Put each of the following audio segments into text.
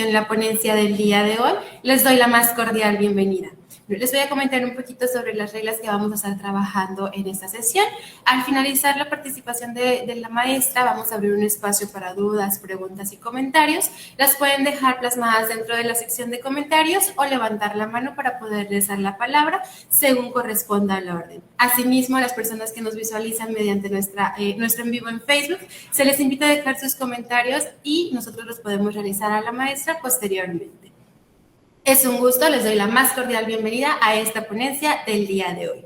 en la ponencia del día de hoy. Les doy la más cordial bienvenida. Les voy a comentar un poquito sobre las reglas que vamos a estar trabajando en esta sesión. Al finalizar la participación de la maestra, vamos a abrir un espacio para dudas, preguntas y comentarios. Las pueden dejar plasmadas dentro de la sección de comentarios o levantar la mano para poderles dar la palabra según corresponda a la orden. Asimismo, a las personas que nos visualizan mediante nuestro en vivo en Facebook, se les invita a dejar sus comentarios y nosotros los podemos realizar a la maestra posteriormente. Es un gusto, les doy la más cordial bienvenida a esta ponencia del día de hoy.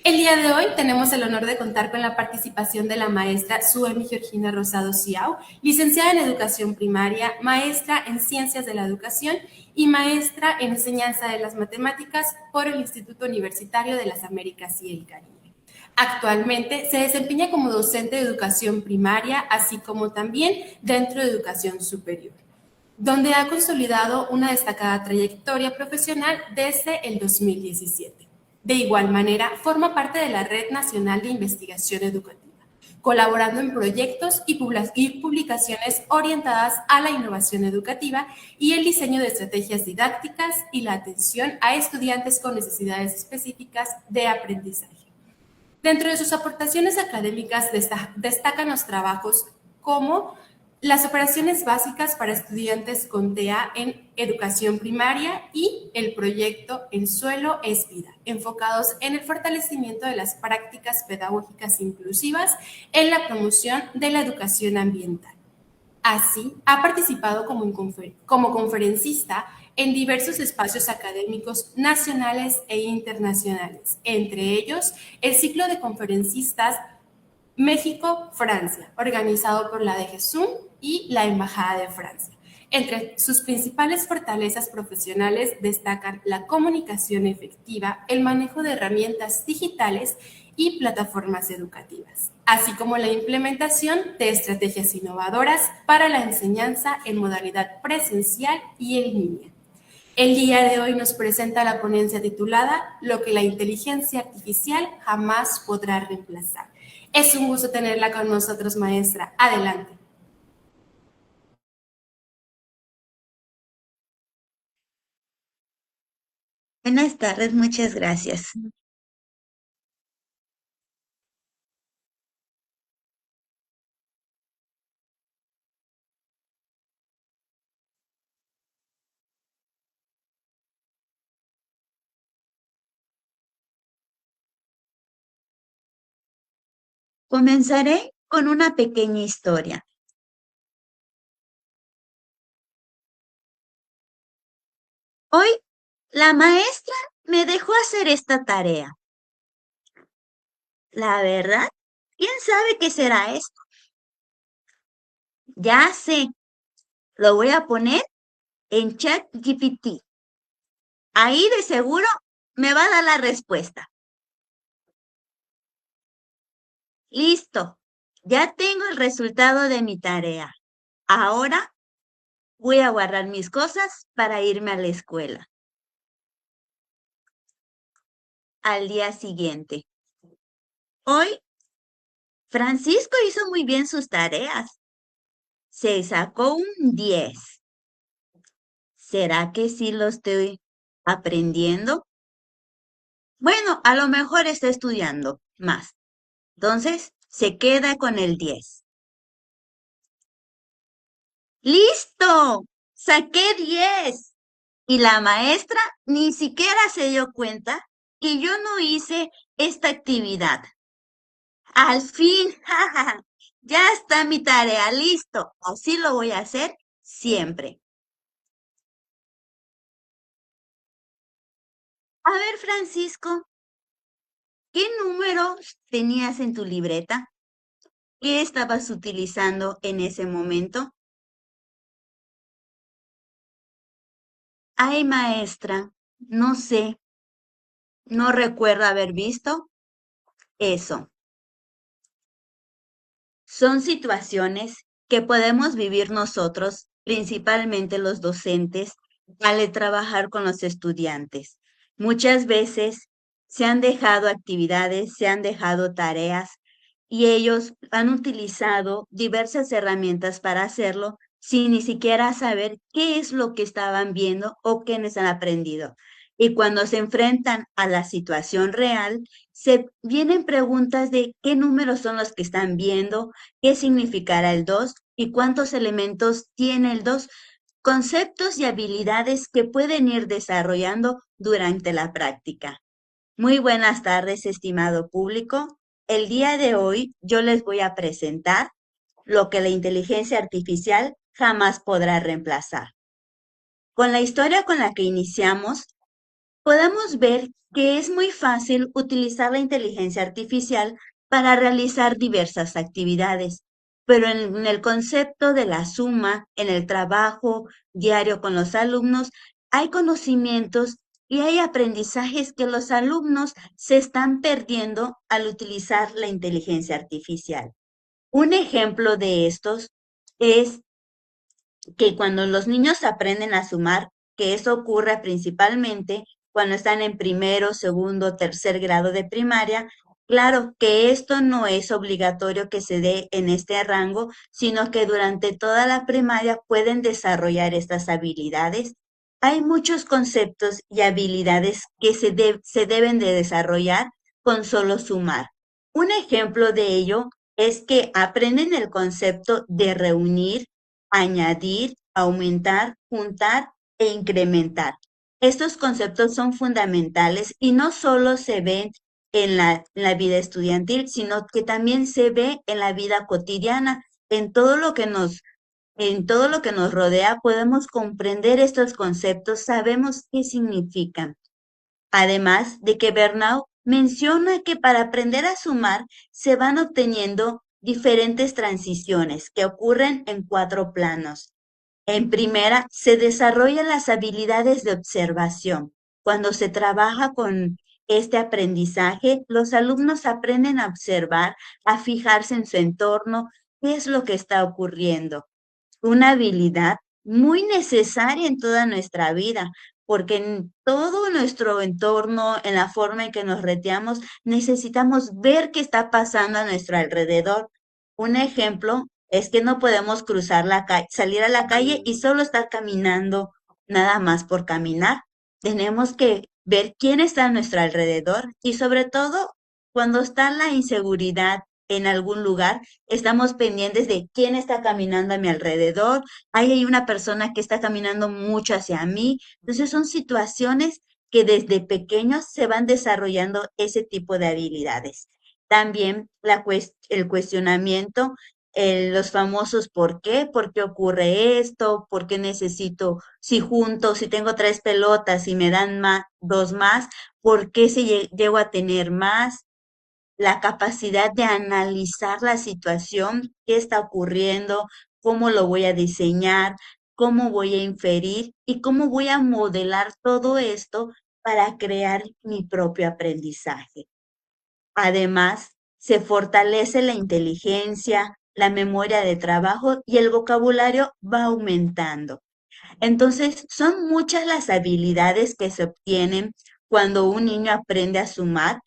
El día de hoy tenemos el honor de contar con la participación de la maestra Suemi Georgina Rosado Ciao, licenciada en Educación Primaria, maestra en Ciencias de la Educación y maestra en Enseñanza de las Matemáticas por el Instituto Universitario de las Américas y el Caribe. Actualmente se desempeña como docente de educación primaria, así como también dentro de educación superior, donde ha consolidado una destacada trayectoria profesional desde el 2017. De igual manera, forma parte de la Red Nacional de Investigación Educativa, colaborando en proyectos y publicaciones orientadas a la innovación educativa y el diseño de estrategias didácticas y la atención a estudiantes con necesidades específicas de aprendizaje. Dentro de sus aportaciones académicas destacan los trabajos como las operaciones básicas para estudiantes con TEA en educación primaria y el proyecto El suelo es vida, enfocados en el fortalecimiento de las prácticas pedagógicas inclusivas en la promoción de la educación ambiental. Así, ha participado como conferencista en diversos espacios académicos nacionales e internacionales, entre ellos el ciclo de conferencistas México-Francia, organizado por la DGSUM y la Embajada de Francia. Entre sus principales fortalezas profesionales destacan la comunicación efectiva, el manejo de herramientas digitales y plataformas educativas, así como la implementación de estrategias innovadoras para la enseñanza en modalidad presencial y en línea. El día de hoy nos presenta la ponencia titulada Lo que la inteligencia artificial jamás podrá reemplazar. Es un gusto tenerla con nosotros, maestra. Adelante. Buenas tardes, muchas gracias. Comenzaré con una pequeña historia. Hoy, la maestra me dejó hacer esta tarea. La verdad, ¿quién sabe qué será esto? Ya sé, lo voy a poner en ChatGPT. Ahí de seguro me va a dar la respuesta. Listo, ya tengo el resultado de mi tarea. Ahora voy a guardar mis cosas para irme a la escuela. Al día siguiente. Hoy, Francisco hizo muy bien sus tareas. Se sacó un 10. ¿Será que sí lo estoy aprendiendo? Bueno, a lo mejor está estudiando más. Entonces, se queda con el 10. ¡Listo! Saqué 10. Y la maestra ni siquiera se dio cuenta que yo no hice esta actividad. Al fin, jaja, ya está mi tarea, listo. Así lo voy a hacer siempre. A ver, Francisco, ¿qué números tenías en tu libreta? ¿Qué estabas utilizando en ese momento? Ay, maestra, no sé, no recuerdo haber visto eso. Son situaciones que podemos vivir nosotros, principalmente los docentes, al trabajar con los estudiantes. Muchas veces se han dejado actividades, se han dejado tareas y ellos han utilizado diversas herramientas para hacerlo, sin ni siquiera saber qué es lo que estaban viendo o qué les han aprendido. Y cuando se enfrentan a la situación real, se vienen preguntas de qué números son los que están viendo, qué significará el 2 y cuántos elementos tiene el 2, conceptos y habilidades que pueden ir desarrollando durante la práctica. Muy buenas tardes, estimado público. El día de hoy yo les voy a presentar lo que la inteligencia artificial jamás podrá reemplazar. Con la historia con la que iniciamos, podemos ver que es muy fácil utilizar la inteligencia artificial para realizar diversas actividades, pero en el concepto de la suma, en el trabajo diario con los alumnos, hay conocimientos y hay aprendizajes que los alumnos se están perdiendo al utilizar la inteligencia artificial. Un ejemplo de estos es que cuando los niños aprenden a sumar, que eso ocurre principalmente cuando están en primero, segundo, tercer grado de primaria, claro que esto no es obligatorio que se dé en este rango, sino que durante toda la primaria pueden desarrollar estas habilidades. Hay muchos conceptos y habilidades que se deben de desarrollar con solo sumar. Un ejemplo de ello es que aprenden el concepto de reunir, añadir, aumentar, juntar e incrementar. Estos conceptos son fundamentales y no solo se ven en la vida estudiantil, sino que también se ve en la vida cotidiana, en todo lo que nos rodea, podemos comprender estos conceptos, sabemos qué significan. Además de que Bernau menciona que para aprender a sumar se van obteniendo diferentes transiciones que ocurren en 4 planos. En primera, se desarrollan las habilidades de observación. Cuando se trabaja con este aprendizaje, los alumnos aprenden a observar, a fijarse en su entorno, qué es lo que está ocurriendo. Una habilidad muy necesaria en toda nuestra vida, porque en todo nuestro entorno, en la forma en que nos reteamos, necesitamos ver qué está pasando a nuestro alrededor. Un ejemplo es que no podemos cruzar la calle, salir a la calle y solo estar caminando nada más por caminar. Tenemos que ver quién está a nuestro alrededor y sobre todo cuando está la inseguridad en algún lugar, estamos pendientes de quién está caminando a mi alrededor. Ahí hay una persona que está caminando mucho hacia mí. Entonces son situaciones que desde pequeños se van desarrollando ese tipo de habilidades. También el cuestionamiento, los famosos por qué ocurre esto, por qué necesito, si junto, si tengo 3 pelotas y me dan dos más, por qué si llego a tener más, la capacidad de analizar la situación, qué está ocurriendo, cómo lo voy a diseñar, cómo voy a inferir y cómo voy a modelar todo esto para crear mi propio aprendizaje. Además, se fortalece la inteligencia, la memoria de trabajo y el vocabulario va aumentando. Entonces, son muchas las habilidades que se obtienen cuando un niño aprende a sumar.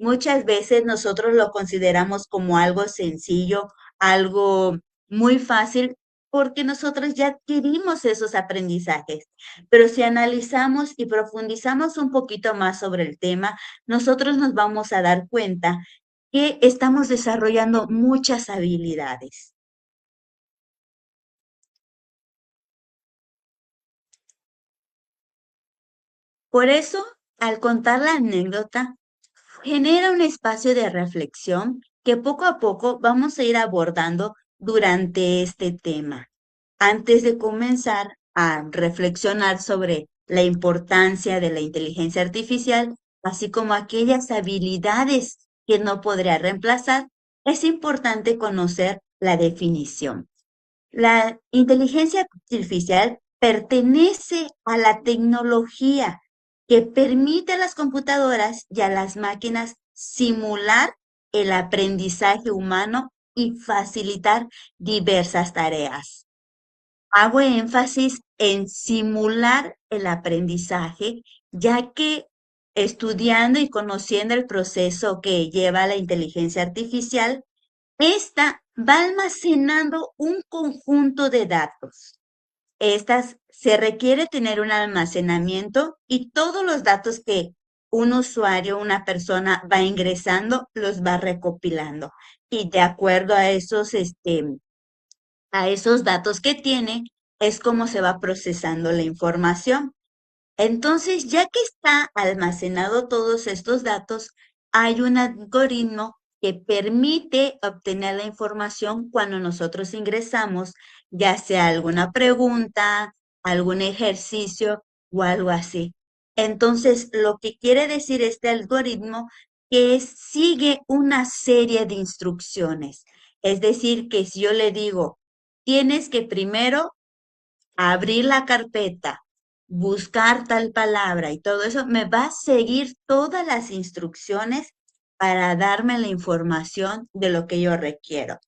Muchas veces nosotros lo consideramos como algo sencillo, algo muy fácil, porque nosotros ya adquirimos esos aprendizajes. Pero si analizamos y profundizamos un poquito más sobre el tema, nosotros nos vamos a dar cuenta que estamos desarrollando muchas habilidades. Por eso, al contar la anécdota, genera un espacio de reflexión que poco a poco vamos a ir abordando durante este tema. Antes de comenzar a reflexionar sobre la importancia de la inteligencia artificial, así como aquellas habilidades que no podría reemplazar, es importante conocer la definición. La inteligencia artificial pertenece a la tecnología que permite a las computadoras y a las máquinas simular el aprendizaje humano y facilitar diversas tareas. Hago énfasis en simular el aprendizaje, ya que estudiando y conociendo el proceso que lleva la inteligencia artificial, esta va almacenando un conjunto de datos. Estas se requiere tener un almacenamiento y todos los datos que un usuario, una persona va ingresando, los va recopilando. Y de acuerdo a esos datos que tiene, es como se va procesando la información. Entonces, ya que está almacenado todos estos datos, hay un algoritmo que permite obtener la información cuando nosotros ingresamos, ya sea alguna pregunta, algún ejercicio o algo así. Entonces, lo que quiere decir este algoritmo es sigue una serie de instrucciones. Es decir, que si yo le digo, tienes que primero abrir la carpeta, buscar tal palabra y todo eso, me va a seguir todas las instrucciones para darme la información de lo que yo requiero.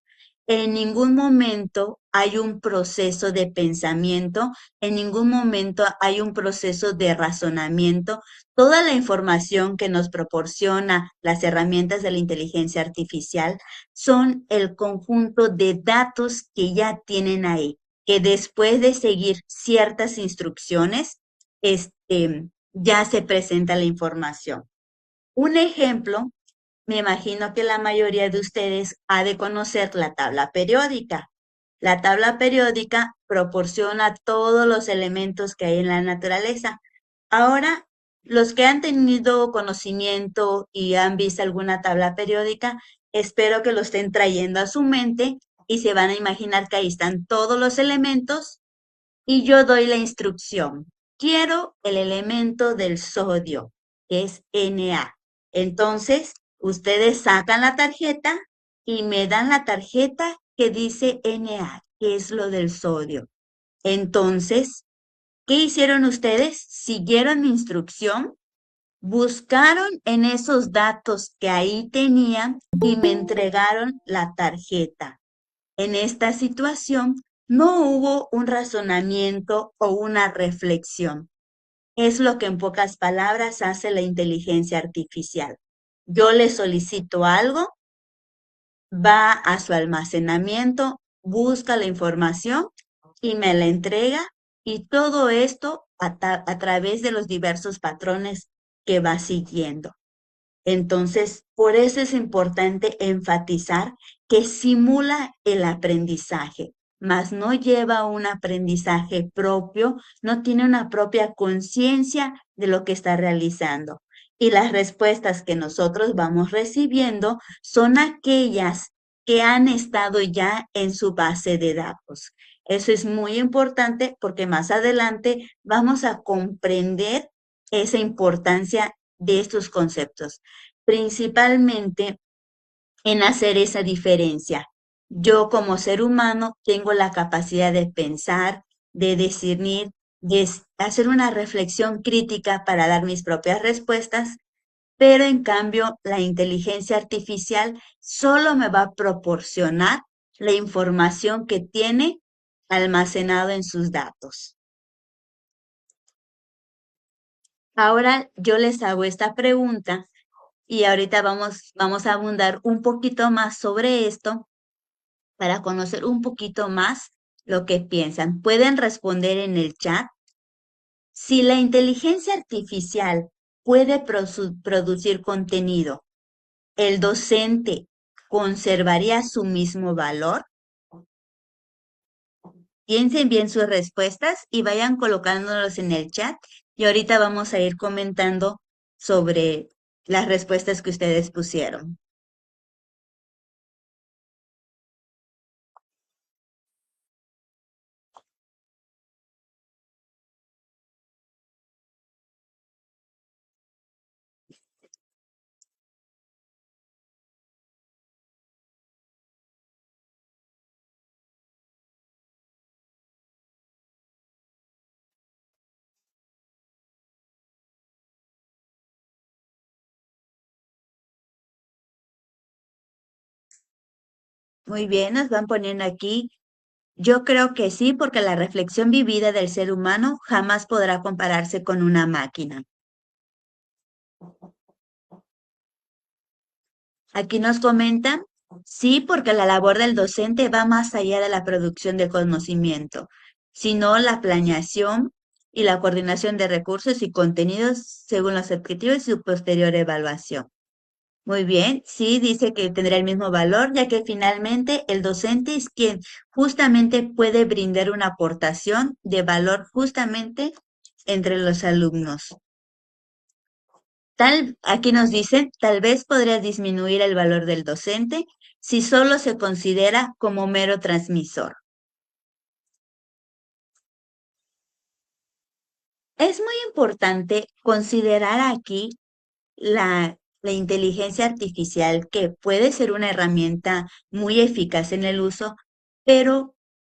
En ningún momento hay un proceso de pensamiento, en ningún momento hay un proceso de razonamiento. Toda la información que nos proporciona las herramientas de la inteligencia artificial son el conjunto de datos que ya tienen ahí, que después de seguir ciertas instrucciones, ya se presenta la información. Un ejemplo, me imagino que la mayoría de ustedes ha de conocer la tabla periódica. La tabla periódica proporciona todos los elementos que hay en la naturaleza. Ahora, los que han tenido conocimiento y han visto alguna tabla periódica, espero que lo estén trayendo a su mente y se van a imaginar que ahí están todos los elementos y yo doy la instrucción. Quiero el elemento del sodio, que es Na. Entonces, ustedes sacan la tarjeta y me dan la tarjeta que dice Na, que es lo del sodio. Entonces, ¿qué hicieron ustedes? Siguieron mi instrucción, buscaron en esos datos que ahí tenían y me entregaron la tarjeta. En esta situación no hubo un razonamiento o una reflexión. Es lo que en pocas palabras hace la inteligencia artificial. Yo le solicito algo, va a su almacenamiento, busca la información y me la entrega, y todo esto a través de los diversos patrones que va siguiendo. Entonces, por eso es importante enfatizar que simula el aprendizaje, mas no lleva un aprendizaje propio, no tiene una propia conciencia de lo que está realizando. Y las respuestas que nosotros vamos recibiendo son aquellas que han estado ya en su base de datos. Eso es muy importante porque más adelante vamos a comprender esa importancia de estos conceptos, principalmente en hacer esa diferencia. Yo como ser humano tengo la capacidad de pensar, de discernir, de hacer una reflexión crítica para dar mis propias respuestas, pero en cambio la inteligencia artificial solo me va a proporcionar la información que tiene almacenado en sus datos. Ahora yo les hago esta pregunta y ahorita vamos a abundar un poquito más sobre esto para conocer un poquito más lo que piensan. Pueden responder en el chat. Si la inteligencia artificial puede producir contenido, ¿el docente conservaría su mismo valor? Piensen bien sus respuestas y vayan colocándolos en el chat y ahorita vamos a ir comentando sobre las respuestas que ustedes pusieron. Muy bien, nos van poniendo aquí. Yo creo que sí, porque la reflexión vivida del ser humano jamás podrá compararse con una máquina. Aquí nos comentan Sí, porque la labor del docente va más allá de la producción de conocimiento, sino la planeación y la coordinación de recursos y contenidos según los objetivos y su posterior evaluación. Muy bien, sí, dice que tendrá el mismo valor, ya que finalmente el docente es quien justamente puede brindar una aportación de valor justamente entre los alumnos. Aquí nos dicen, tal vez podría disminuir el valor del docente si solo se considera como mero transmisor. Es muy importante considerar aquí la inteligencia artificial, que puede ser una herramienta muy eficaz en el uso, pero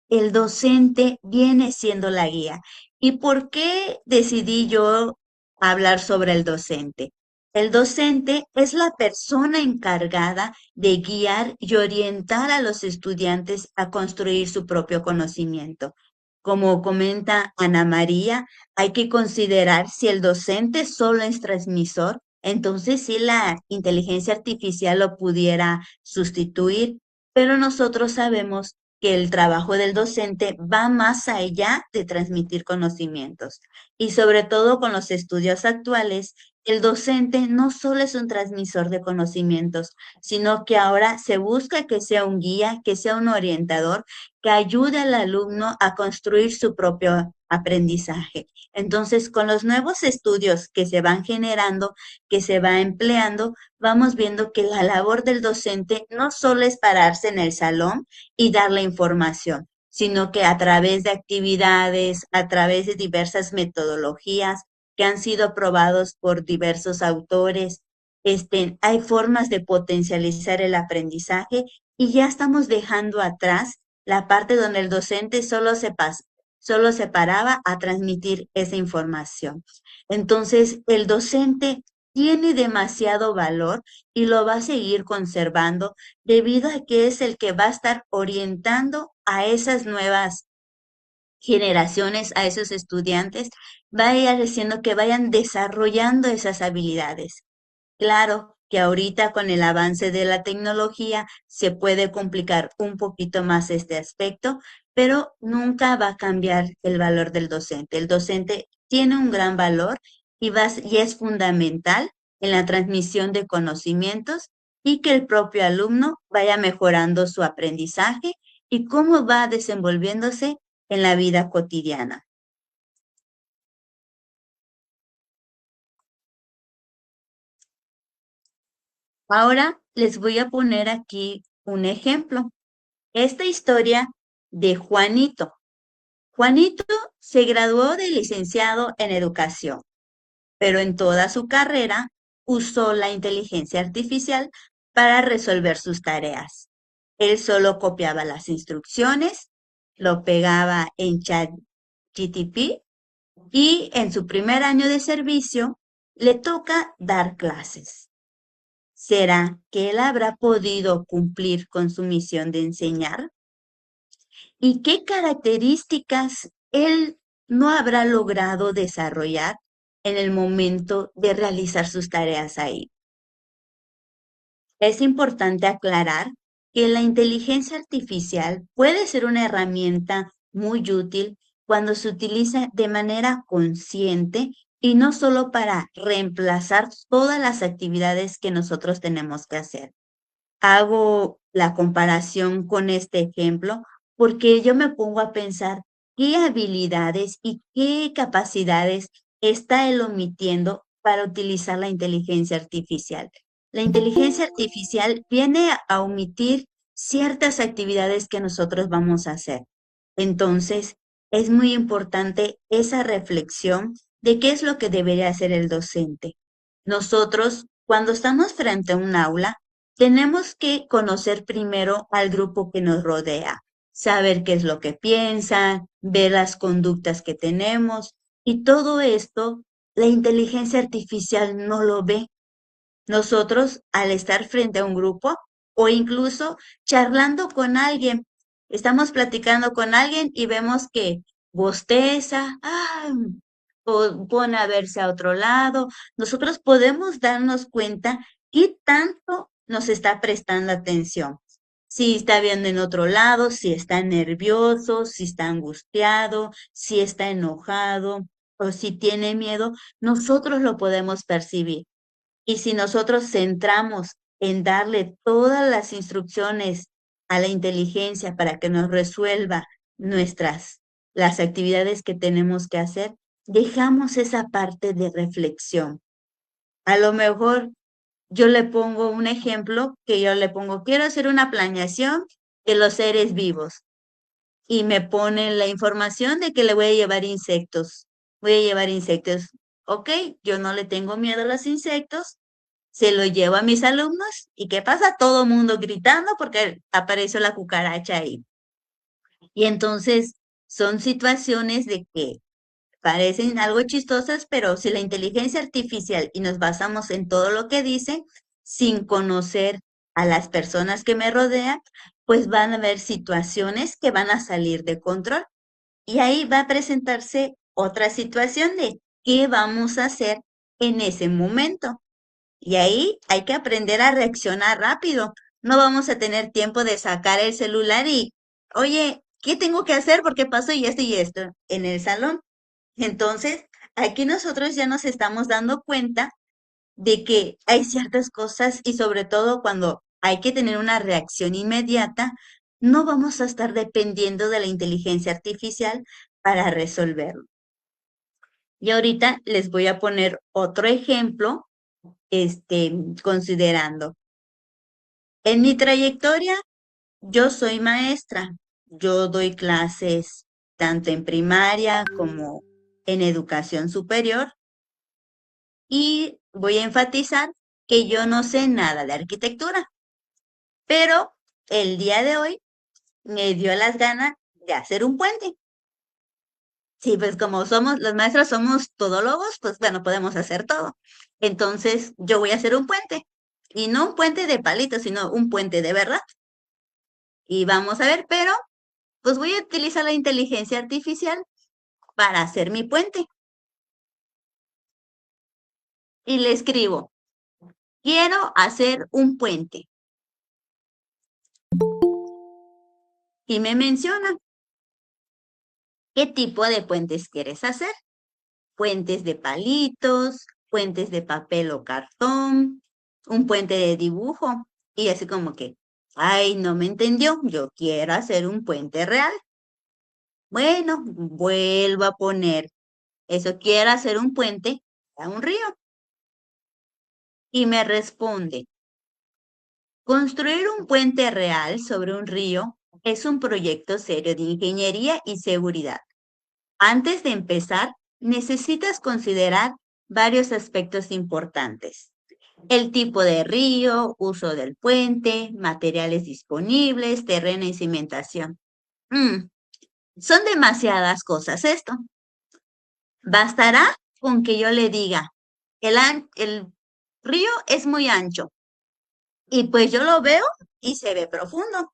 el docente viene siendo la guía. ¿Y por qué decidí yo hablar sobre el docente? El docente es la persona encargada de guiar y orientar a los estudiantes a construir su propio conocimiento. Como comenta Ana María, hay que considerar si el docente solo es transmisor, entonces sí la inteligencia artificial lo pudiera sustituir, pero nosotros sabemos que el trabajo del docente va más allá de transmitir conocimientos. Y sobre todo con los estudios actuales, el docente no solo es un transmisor de conocimientos, sino que ahora se busca que sea un guía, que sea un orientador, que ayude al alumno a construir su propio aprendizaje. Entonces, con los nuevos estudios que se van generando, que se va empleando, vamos viendo que la labor del docente no solo es pararse en el salón y dar la información, sino que a través de actividades, a través de diversas metodologías que han sido probados por diversos autores, hay formas de potencializar el aprendizaje y ya estamos dejando atrás la parte donde el docente solo se paraba a transmitir esa información. Entonces, el docente tiene demasiado valor y lo va a seguir conservando debido a que es el que va a estar orientando a esas nuevas generaciones, a esos estudiantes, va a ir haciendo que vayan desarrollando esas habilidades. Claro que ahorita con el avance de la tecnología se puede complicar un poquito más este aspecto, pero nunca va a cambiar el valor del docente. El docente tiene un gran valor y es fundamental en la transmisión de conocimientos y que el propio alumno vaya mejorando su aprendizaje y cómo va desenvolviéndose en la vida cotidiana. Ahora les voy a poner aquí un ejemplo. Esta historia de Juanito. Juanito se graduó de licenciado en educación, pero en toda su carrera usó la inteligencia artificial para resolver sus tareas. Él solo copiaba las instrucciones, lo pegaba en ChatGPT y en su primer año de servicio le toca dar clases. ¿Será que él habrá podido cumplir con su misión de enseñar? ¿Y qué características él no habrá logrado desarrollar en el momento de realizar sus tareas ahí? Es importante aclarar que la inteligencia artificial puede ser una herramienta muy útil cuando se utiliza de manera consciente y no solo para reemplazar todas las actividades que nosotros tenemos que hacer. Hago la comparación con este ejemplo porque yo me pongo a pensar qué habilidades y qué capacidades está él omitiendo para utilizar la inteligencia artificial. La inteligencia artificial viene a omitir ciertas actividades que nosotros vamos a hacer. Entonces, es muy importante esa reflexión de qué es lo que debería hacer el docente. Nosotros, cuando estamos frente a un aula, tenemos que conocer primero al grupo que nos rodea, saber qué es lo que piensan, ver las conductas que tenemos y todo esto, la inteligencia artificial no lo ve. Nosotros, al estar frente a un grupo o incluso charlando con alguien, estamos platicando con alguien y vemos que bosteza, o pone a verse a otro lado, nosotros podemos darnos cuenta qué tanto nos está prestando atención. Si está viendo en otro lado, si está nervioso, si está angustiado, si está enojado o si tiene miedo, nosotros lo podemos percibir. Y si nosotros centramos en darle todas las instrucciones a la inteligencia para que nos resuelva las actividades que tenemos que hacer, dejamos esa parte de reflexión. A lo mejor yo le pongo un ejemplo que yo le pongo, quiero hacer una planeación de los seres vivos y me pone la información de que le voy a llevar insectos. Voy a llevar insectos. Ok, yo no le tengo miedo a los insectos, se lo llevo a mis alumnos y ¿qué pasa? Todo el mundo gritando porque apareció la cucaracha ahí. Y entonces son situaciones de que parecen algo chistosas, pero si la inteligencia artificial y nos basamos en todo lo que dice, sin conocer a las personas que me rodean, pues van a haber situaciones que van a salir de control. Y ahí va a presentarse otra situación de qué vamos a hacer en ese momento. Y ahí hay que aprender a reaccionar rápido. No vamos a tener tiempo de sacar el celular y, oye, ¿qué tengo que hacer? Porque pasó y esto en el salón. Entonces, aquí nosotros ya nos estamos dando cuenta de que hay ciertas cosas y sobre todo cuando hay que tener una reacción inmediata, no vamos a estar dependiendo de la inteligencia artificial para resolverlo. Y ahorita les voy a poner otro ejemplo, considerando. En mi trayectoria, yo soy maestra. Yo doy clases tanto en primaria como en educación superior. Y voy a enfatizar que yo no sé nada de arquitectura, pero el día de hoy me dio las ganas de hacer un puente. Sí, pues como los maestros somos todólogos, pues bueno, podemos hacer todo. Entonces, yo voy a hacer un puente. Y no un puente de palitos, sino un puente de verdad. Y vamos a ver, pero pues voy a utilizar la inteligencia artificial para hacer mi puente. Y le escribo, quiero hacer un puente. Y me menciona, ¿qué tipo de puentes quieres hacer? Puentes de palitos, puentes de papel o cartón, un puente de dibujo. Y así como que, ay, no me entendió, yo quiero hacer un puente real. Bueno, vuelvo a poner, eso quiero hacer un puente a un río. Y me responde, construir un puente real sobre un río es un proyecto serio de ingeniería y seguridad. Antes de empezar, necesitas considerar varios aspectos importantes. El tipo de río, uso del puente, materiales disponibles, terreno y cimentación. Son demasiadas cosas esto. Bastará con que yo le diga, el río es muy ancho y pues yo lo veo y se ve profundo.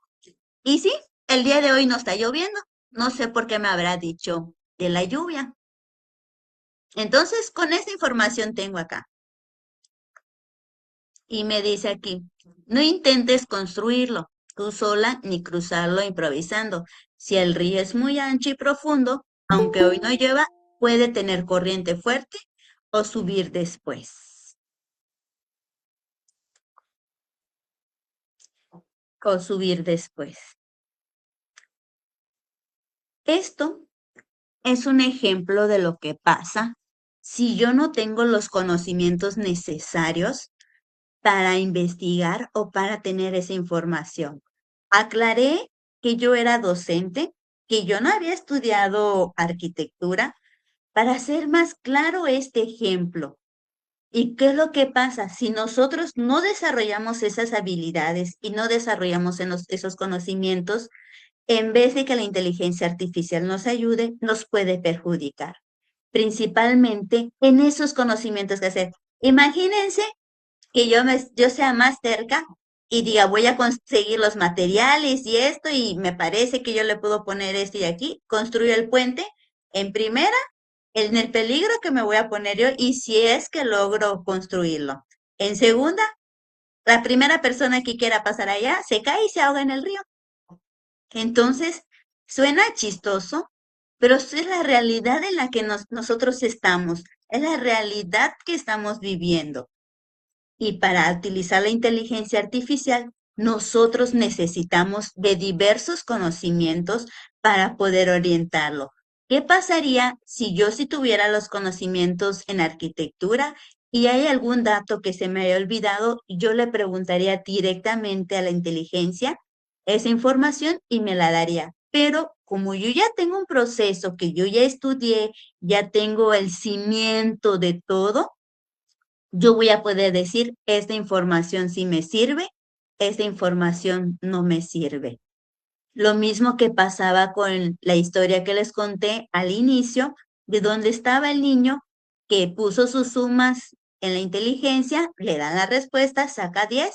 Y sí, el día de hoy no está lloviendo. No sé por qué me habrá dicho de la lluvia. Entonces, con esta información tengo acá. Y me dice aquí, no intentes construirlo tú sola ni cruzarlo improvisando. Si el río es muy ancho y profundo, aunque hoy no llueva, puede tener corriente fuerte o subir después. O subir después. Esto es un ejemplo de lo que pasa si yo no tengo los conocimientos necesarios para investigar o para tener esa información. Aclaré que yo era docente, que yo no había estudiado arquitectura, para hacer más claro este ejemplo. ¿Y qué es lo que pasa? Si nosotros no desarrollamos esas habilidades y no desarrollamos esos conocimientos, en vez de que la inteligencia artificial nos ayude, nos puede perjudicar, principalmente en esos conocimientos que hacer. Imagínense que yo sea más terca y diga, voy a conseguir los materiales y esto, y me parece que yo le puedo poner esto y aquí, construyo el puente en primera, en el peligro que me voy a poner yo, y si es que logro construirlo. En segunda, la primera persona que quiera pasar allá se cae y se ahoga en el río. Entonces, suena chistoso, pero es la realidad en la que nosotros estamos, es la realidad que estamos viviendo. Y para utilizar la inteligencia artificial, nosotros necesitamos de diversos conocimientos para poder orientarlo. ¿Qué pasaría si yo sí tuviera los conocimientos en arquitectura y hay algún dato que se me haya olvidado? Yo le preguntaría directamente a la inteligencia esa información y me la daría. Pero como yo ya tengo un proceso que yo ya estudié, ya tengo el cimiento de todo, yo voy a poder decir, esta información sí me sirve, esta información no me sirve. Lo mismo que pasaba con la historia que les conté al inicio, de donde estaba el niño que puso sus sumas en la inteligencia, le dan la respuesta, saca 10,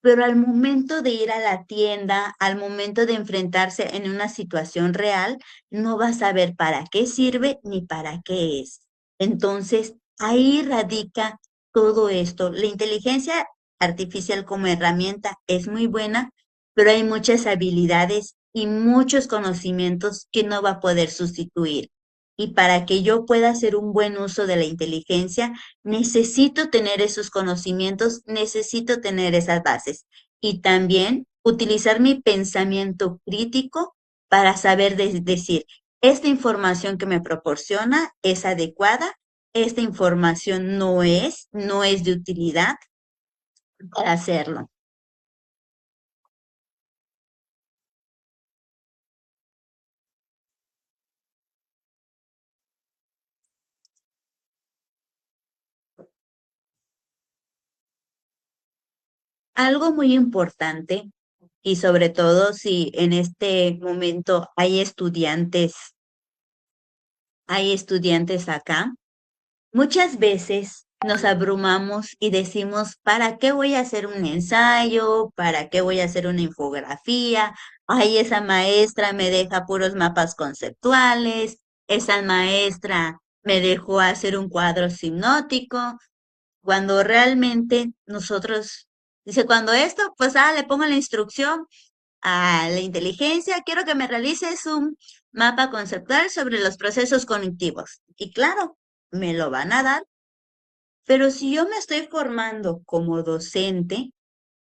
pero al momento de ir a la tienda, al momento de enfrentarse en una situación real, no va a saber para qué sirve ni para qué es. Entonces, ahí radica todo esto. La inteligencia artificial como herramienta es muy buena, pero hay muchas habilidades y muchos conocimientos que no va a poder sustituir. Y para que yo pueda hacer un buen uso de la inteligencia, necesito tener esos conocimientos, necesito tener esas bases y también utilizar mi pensamiento crítico para saber decir, esta información que me proporciona es adecuada, esta información no es de utilidad para hacerlo. Algo muy importante y sobre todo si en este momento hay estudiantes acá. Muchas veces nos abrumamos y decimos, ¿para qué voy a hacer un ensayo? ¿Para qué voy a hacer una infografía? Ay, esa maestra me deja puros mapas conceptuales, esa maestra me dejó hacer un cuadro sinótico, cuando realmente nosotros, dice, cuando esto, pues le pongo la instrucción a la inteligencia, quiero que me realices un mapa conceptual sobre los procesos cognitivos. Y claro, me lo van a dar, pero si yo me estoy formando como docente,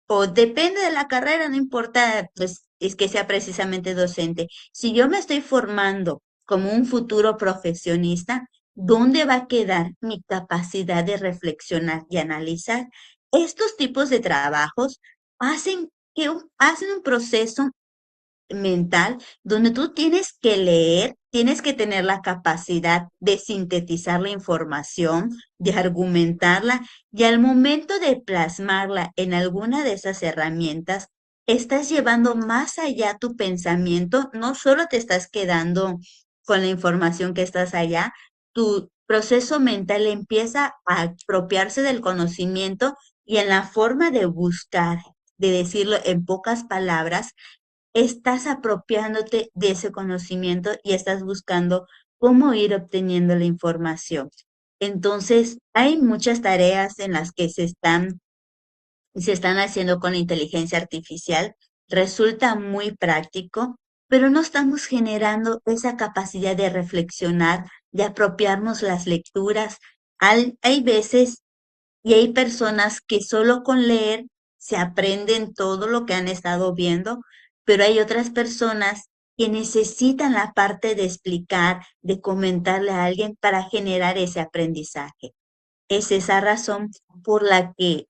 o depende de la carrera, no importa, pues es que sea precisamente docente, si yo me estoy formando como un futuro profesionista, ¿dónde va a quedar mi capacidad de reflexionar y analizar? Estos tipos de trabajos hacen un proceso mental donde tú tienes que leer, tienes que tener la capacidad de sintetizar la información, de argumentarla y al momento de plasmarla en alguna de esas herramientas, estás llevando más allá tu pensamiento, no solo te estás quedando con la información que estás allá, tu proceso mental empieza a apropiarse del conocimiento y en la forma de buscar, de decirlo en pocas palabras, estás apropiándote de ese conocimiento y estás buscando cómo ir obteniendo la información. Entonces, hay muchas tareas en las que se están haciendo con la inteligencia artificial. Resulta muy práctico, pero no estamos generando esa capacidad de reflexionar, de apropiarnos las lecturas. Hay veces y hay personas que solo con leer se aprenden todo lo que han estado viendo, pero hay otras personas que necesitan la parte de explicar, de comentarle a alguien para generar ese aprendizaje. Es esa razón por la que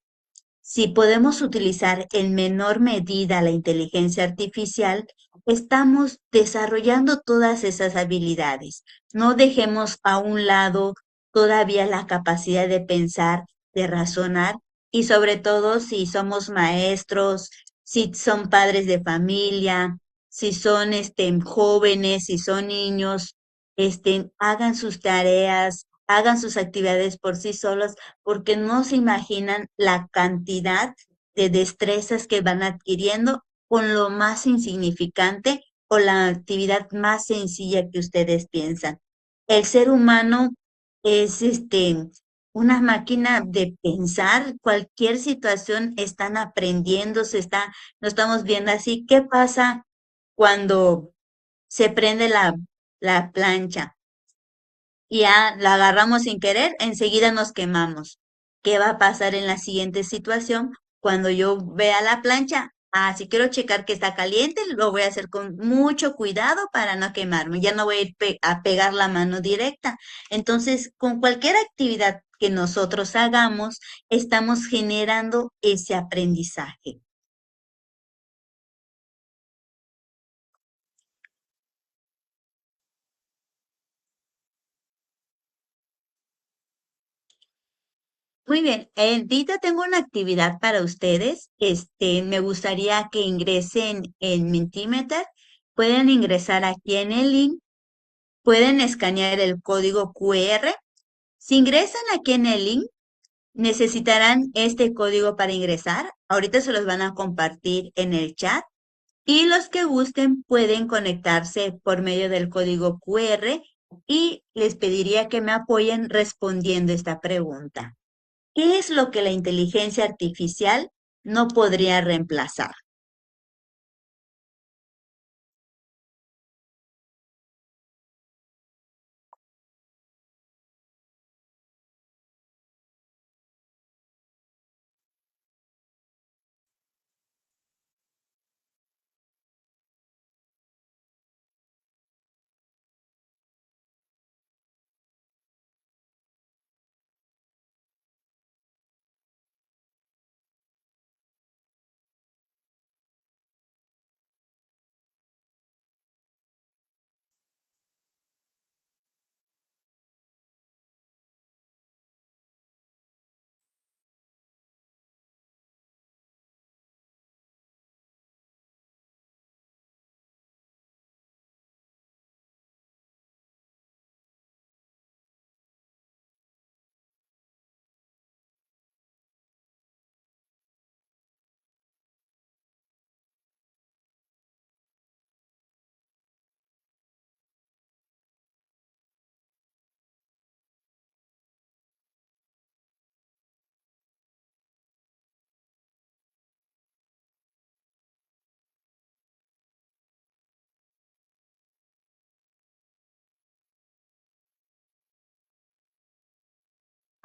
si podemos utilizar en menor medida la inteligencia artificial, estamos desarrollando todas esas habilidades. No dejemos a un lado todavía la capacidad de pensar, de razonar y sobre todo si somos maestros, si son padres de familia, si son jóvenes, si son niños, hagan sus tareas, hagan sus actividades por sí solos porque no se imaginan la cantidad de destrezas que van adquiriendo con lo más insignificante o la actividad más sencilla que ustedes piensan. El ser humano es una máquina de pensar, cualquier situación están aprendiendo, no estamos viendo así. ¿Qué pasa cuando se prende la plancha? Ya la agarramos sin querer, enseguida nos quemamos. ¿Qué va a pasar en la siguiente situación? Cuando yo vea la plancha, si quiero checar que está caliente, lo voy a hacer con mucho cuidado para no quemarme. Ya no voy a ir a pegar la mano directa. Entonces, con cualquier actividad que nosotros hagamos, estamos generando ese aprendizaje. Muy bien, ahorita tengo una actividad para ustedes. Me gustaría que ingresen en Mentimeter. Pueden ingresar aquí en el link, pueden escanear el código QR. Si ingresan aquí en el link, necesitarán este código para ingresar. Ahorita se los van a compartir en el chat y los que gusten pueden conectarse por medio del código QR y les pediría que me apoyen respondiendo esta pregunta. ¿Qué es lo que la inteligencia artificial no podría reemplazar?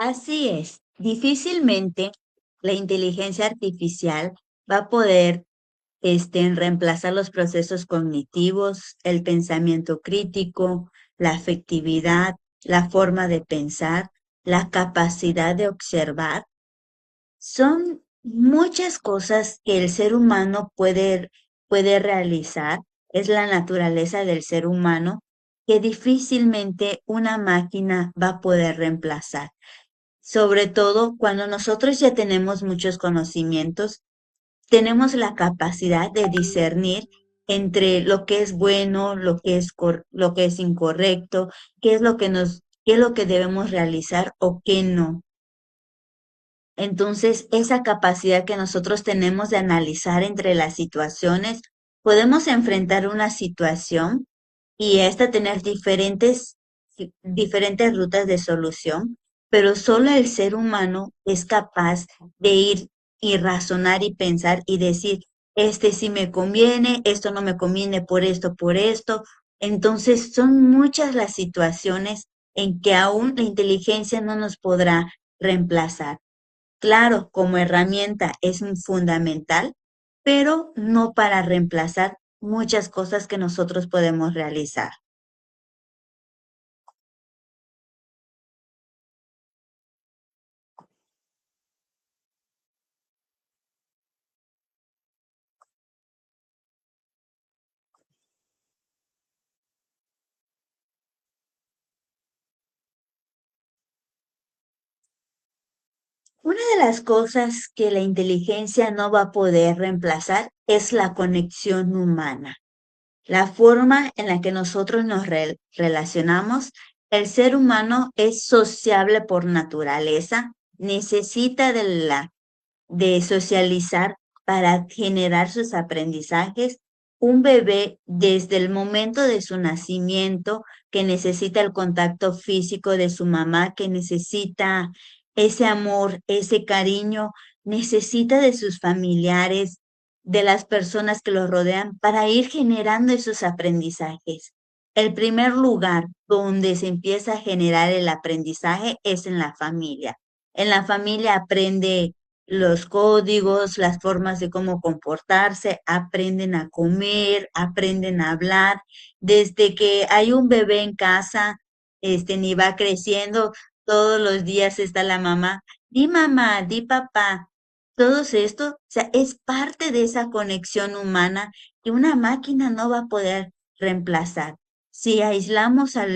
Así es, difícilmente la inteligencia artificial va a poder reemplazar los procesos cognitivos, el pensamiento crítico, la afectividad, la forma de pensar, la capacidad de observar. Son muchas cosas que el ser humano puede realizar. Es la naturaleza del ser humano que difícilmente una máquina va a poder reemplazar. Sobre todo cuando nosotros ya tenemos muchos conocimientos, tenemos la capacidad de discernir entre lo que es bueno, lo que es incorrecto, qué es lo que debemos realizar o qué no. Entonces, esa capacidad que nosotros tenemos de analizar entre las situaciones, podemos enfrentar una situación y esta tener diferentes rutas de solución, pero solo el ser humano es capaz de ir y razonar y pensar y decir, este sí me conviene, esto no me conviene por esto, por esto. Entonces, son muchas las situaciones en que aún la inteligencia no nos podrá reemplazar. Claro, como herramienta es fundamental, pero no para reemplazar muchas cosas que nosotros podemos realizar. Una de las cosas que la inteligencia no va a poder reemplazar es la conexión humana. La forma en la que nosotros nos relacionamos, el ser humano es sociable por naturaleza, necesita de socializar para generar sus aprendizajes. Un bebé desde el momento de su nacimiento que necesita el contacto físico de su mamá, que necesita ese amor, ese cariño, necesita de sus familiares, de las personas que los rodean para ir generando esos aprendizajes. El primer lugar donde se empieza a generar el aprendizaje es en la familia. En la familia aprende los códigos, las formas de cómo comportarse, aprenden a comer, aprenden a hablar. Desde que hay un bebé en casa, ni va creciendo, todos los días está la mamá, di papá. Todo esto, o sea, es parte de esa conexión humana que una máquina no va a poder reemplazar. Si aislamos a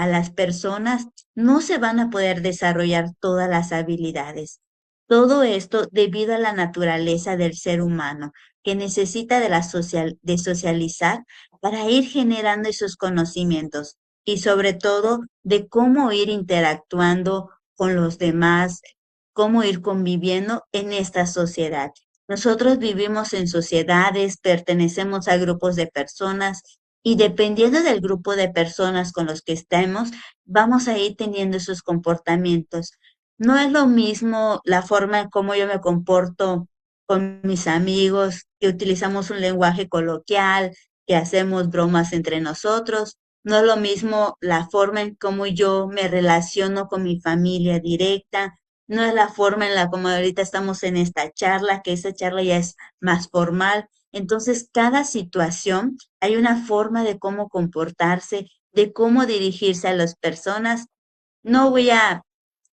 las personas, no se van a poder desarrollar todas las habilidades. Todo esto debido a la naturaleza del ser humano, que necesita de socializar para ir generando esos conocimientos y sobre todo de cómo ir interactuando con los demás, cómo ir conviviendo en esta sociedad. Nosotros vivimos en sociedades, pertenecemos a grupos de personas y dependiendo del grupo de personas con los que estemos, vamos a ir teniendo esos comportamientos. No es lo mismo la forma en cómo yo me comporto con mis amigos, que utilizamos un lenguaje coloquial, que hacemos bromas entre nosotros. No es lo mismo la forma en cómo yo me relaciono con mi familia directa. No es la forma en la como ahorita estamos en esta charla, que esa charla ya es más formal. Entonces, cada situación hay una forma de cómo comportarse, de cómo dirigirse a las personas. No voy a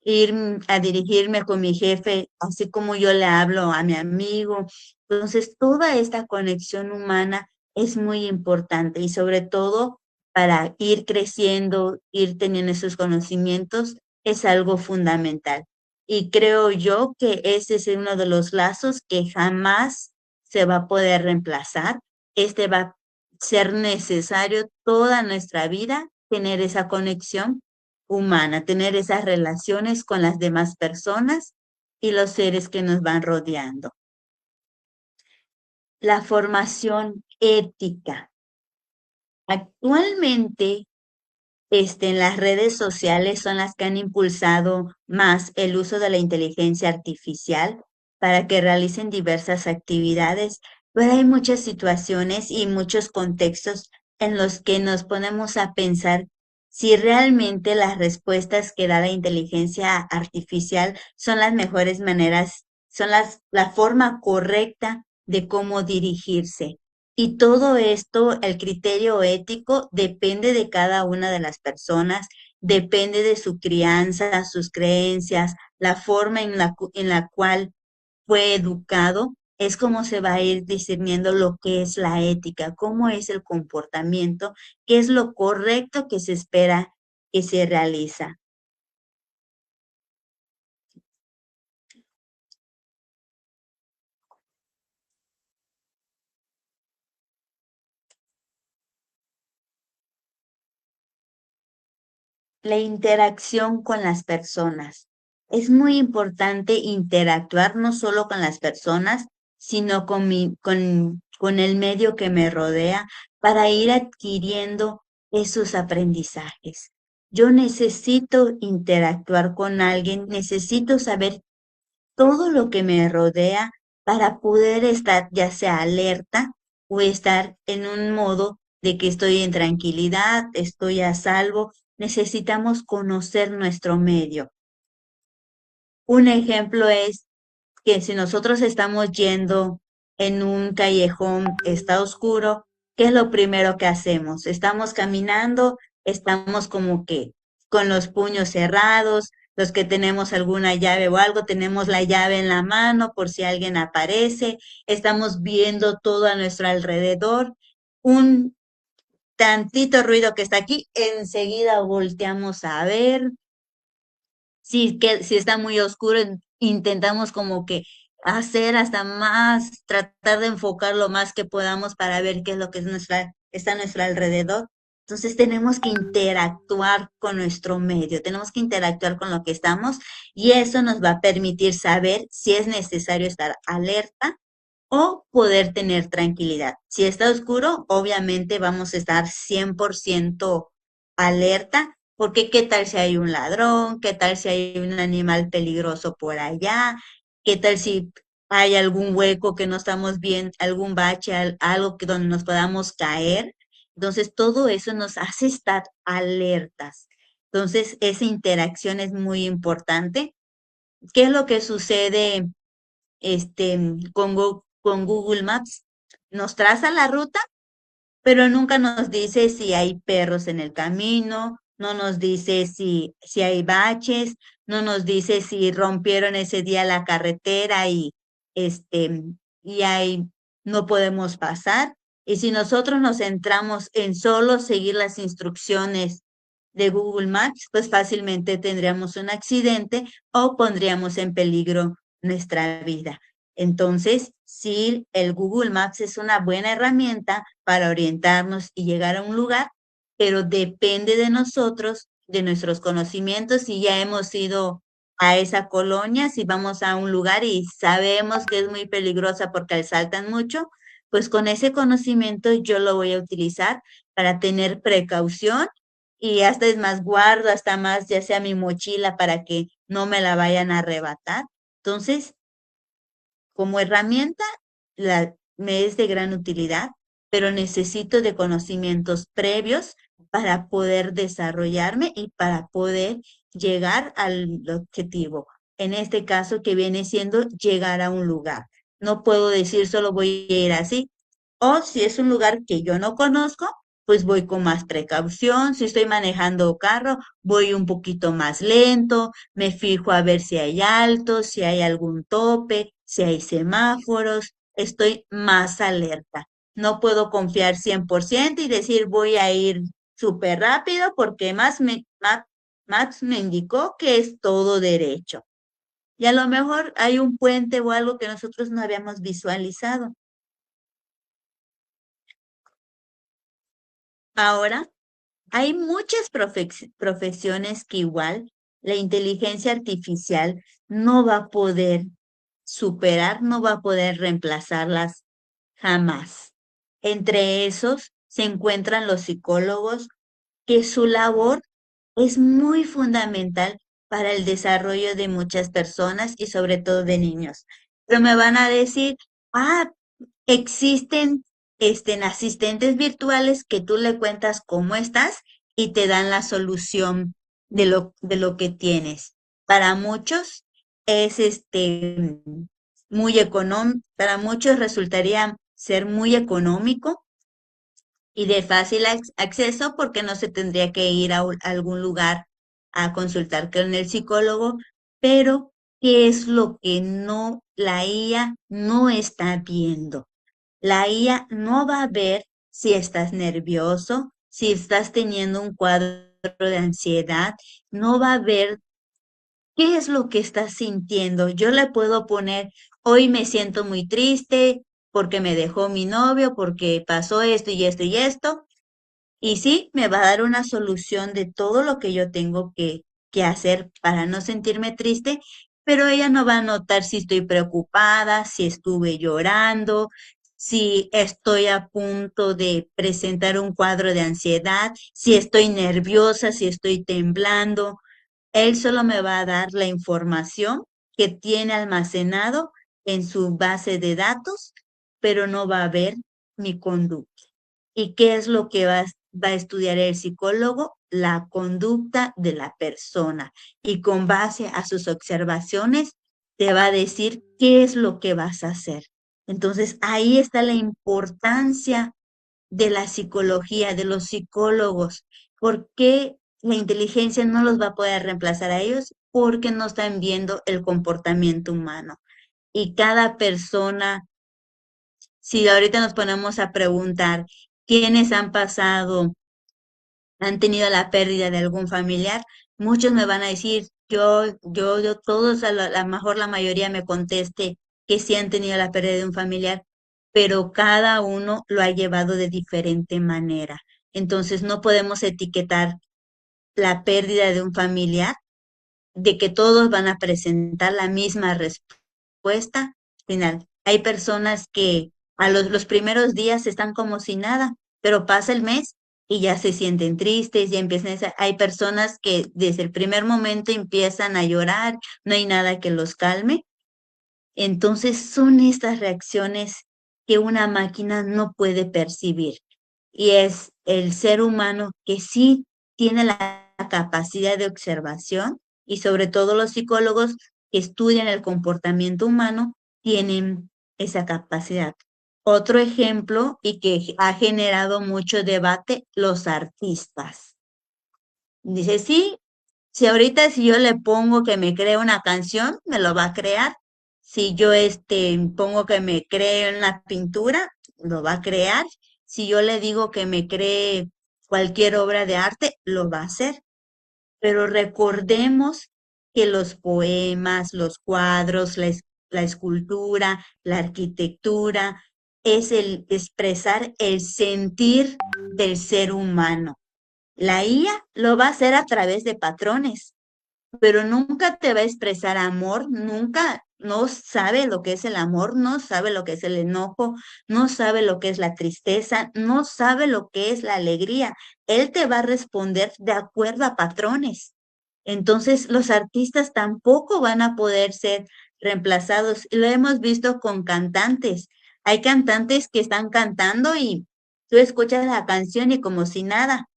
ir a dirigirme con mi jefe, así como yo le hablo a mi amigo. Entonces, toda esta conexión humana es muy importante y sobre todo para ir creciendo, ir teniendo esos conocimientos, es algo fundamental. Y creo yo que ese es uno de los lazos que jamás se va a poder reemplazar. Este va a ser necesario toda nuestra vida tener esa conexión humana, tener esas relaciones con las demás personas y los seres que nos van rodeando. La formación ética. Actualmente, en las redes sociales son las que han impulsado más el uso de la inteligencia artificial para que realicen diversas actividades, pero hay muchas situaciones y muchos contextos en los que nos ponemos a pensar si realmente las respuestas que da la inteligencia artificial son las mejores maneras, son la forma correcta de cómo dirigirse. Y todo esto, el criterio ético depende de cada una de las personas, depende de su crianza, sus creencias, la forma en la cual fue educado, es como se va a ir discerniendo lo que es la ética, cómo es el comportamiento, qué es lo correcto que se espera que se realiza. La interacción con las personas. Es muy importante interactuar no solo con las personas, sino con el medio que me rodea para ir adquiriendo esos aprendizajes. Yo necesito interactuar con alguien, necesito saber todo lo que me rodea para poder estar ya sea alerta o estar en un modo de que estoy en tranquilidad, estoy a salvo. Necesitamos conocer nuestro medio. Un ejemplo es que si nosotros estamos yendo en un callejón, está oscuro, ¿qué es lo primero que hacemos? Estamos caminando, estamos como que con los puños cerrados, los que tenemos alguna llave o algo, tenemos la llave en la mano por si alguien aparece, estamos viendo todo a nuestro alrededor, un tantito ruido que está aquí, enseguida volteamos a ver, si está muy oscuro, intentamos como que hacer hasta más, tratar de enfocar lo más que podamos para ver qué es lo que está a nuestro alrededor. Entonces tenemos que interactuar con nuestro medio, tenemos que interactuar con lo que estamos y eso nos va a permitir saber si es necesario estar alerta o poder tener tranquilidad. Si está oscuro, obviamente vamos a estar 100% alerta porque qué tal si hay un ladrón, qué tal si hay un animal peligroso por allá, qué tal si hay algún hueco que no estamos bien, algún bache, algo que donde nos podamos caer. Entonces, todo eso nos hace estar alertas. Entonces, esa interacción es muy importante. ¿Qué es lo que sucede con Google Maps? Nos traza la ruta, pero nunca nos dice si hay perros en el camino, no nos dice si hay baches, no nos dice si rompieron ese día la carretera este, y no podemos pasar. Y si nosotros nos centramos en solo seguir las instrucciones de Google Maps, pues fácilmente tendríamos un accidente o pondríamos en peligro nuestra vida. Entonces, sí, el Google Maps es una buena herramienta para orientarnos y llegar a un lugar, pero depende de nosotros, de nuestros conocimientos, si ya hemos ido a esa colonia, si vamos a un lugar y sabemos que es muy peligrosa porque asaltan mucho, pues con ese conocimiento yo lo voy a utilizar para tener precaución y hasta es más guardo, hasta más ya sea mi mochila para que no me la vayan a arrebatar. Entonces, como herramienta, me es de gran utilidad, pero necesito de conocimientos previos para poder desarrollarme y para poder llegar al objetivo. En este caso, que viene siendo llegar a un lugar. No puedo decir solo voy a ir así. O si es un lugar que yo no conozco, pues voy con más precaución. Si estoy manejando carro, voy un poquito más lento, me fijo a ver si hay altos, si hay algún tope, si hay semáforos, estoy más alerta. No puedo confiar 100% y decir voy a ir súper rápido porque Max me indicó que es todo derecho. Y a lo mejor hay un puente o algo que nosotros no habíamos visualizado. Ahora, hay muchas profesiones que igual la inteligencia artificial no va a poder superar, no va a poder reemplazarlas jamás. Entre esos se encuentran los psicólogos, que su labor es muy fundamental para el desarrollo de muchas personas y sobre todo de niños. Pero me van a decir, ah, existen asistentes virtuales que tú le cuentas cómo estás y te dan la solución de lo que tienes. Para muchos es muy económico, para muchos resultaría ser muy económico y de fácil acceso porque no se tendría que ir a algún lugar a consultar con el psicólogo, pero ¿qué es lo que la IA no está viendo? La IA no va a ver si estás nervioso, si estás teniendo un cuadro de ansiedad, no va a ver qué es lo que estás sintiendo. Yo le puedo poner, hoy me siento muy triste porque me dejó mi novio, porque pasó esto y esto y esto, y sí, me va a dar una solución de todo lo que yo tengo que hacer para no sentirme triste, pero ella no va a notar si estoy preocupada, si estuve llorando, si estoy a punto de presentar un cuadro de ansiedad, si estoy nerviosa, si estoy temblando. Él solo me va a dar la información que tiene almacenado en su base de datos, pero no va a ver mi conducta. ¿Y qué es lo que va a estudiar el psicólogo? La conducta de la persona. Y con base a sus observaciones, te va a decir qué es lo que vas a hacer. Entonces, ahí está la importancia de la psicología, de los psicólogos. ¿Por qué la inteligencia no los va a poder reemplazar a ellos? Porque no están viendo el comportamiento humano. Y cada persona, si ahorita nos ponemos a preguntar quiénes han tenido la pérdida de algún familiar, muchos me van a decir, todos, a lo mejor la mayoría me conteste que sí han tenido la pérdida de un familiar, pero cada uno lo ha llevado de diferente manera. Entonces no podemos etiquetar la pérdida de un familiar de que todos van a presentar la misma respuesta final. Hay personas que a los primeros días están como si nada, pero pasa el mes y ya se sienten tristes, ya hay personas que desde el primer momento empiezan a llorar, no hay nada que los calme. Entonces son estas reacciones que una máquina no puede percibir. Y es el ser humano que sí tiene la capacidad de observación, y sobre todo los psicólogos que estudian el comportamiento humano tienen esa capacidad. Otro ejemplo y que ha generado mucho debate, los artistas. Dice, sí, si yo le pongo que me cree una canción, me lo va a crear. Si yo pongo que me cree una pintura, lo va a crear. Si yo le digo que me cree cualquier obra de arte, lo va a hacer. Pero recordemos que los poemas, los cuadros, la escultura, la arquitectura, es el expresar el sentir del ser humano. La IA lo va a hacer a través de patrones, pero nunca te va a expresar amor, nunca, no sabe lo que es el amor, no sabe lo que es el enojo, no sabe lo que es la tristeza, no sabe lo que es la alegría. Él te va a responder de acuerdo a patrones. Entonces, los artistas tampoco van a poder ser reemplazados. Y lo hemos visto con cantantes. Hay cantantes que están cantando y tú escuchas la canción y como si nada.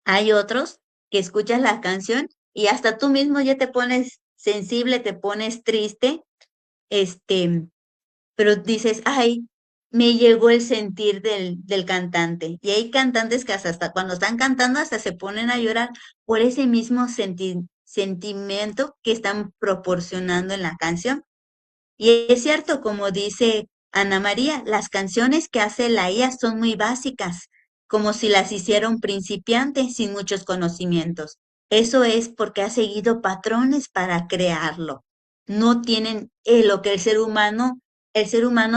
Hay otros que escuchas la canción y hasta tú mismo ya te pones sensible, te pones triste, este, pero dices, ay, me llegó el sentir del cantante. Y hay cantantes que hasta cuando están cantando hasta se ponen a llorar por ese mismo sentimiento que están proporcionando en la canción. Y es cierto, como dice Ana María, las canciones que hace la IA son muy básicas, como si las hiciera un principiante sin muchos conocimientos. Eso es porque ha seguido patrones para crearlo. No tienen lo que el ser humano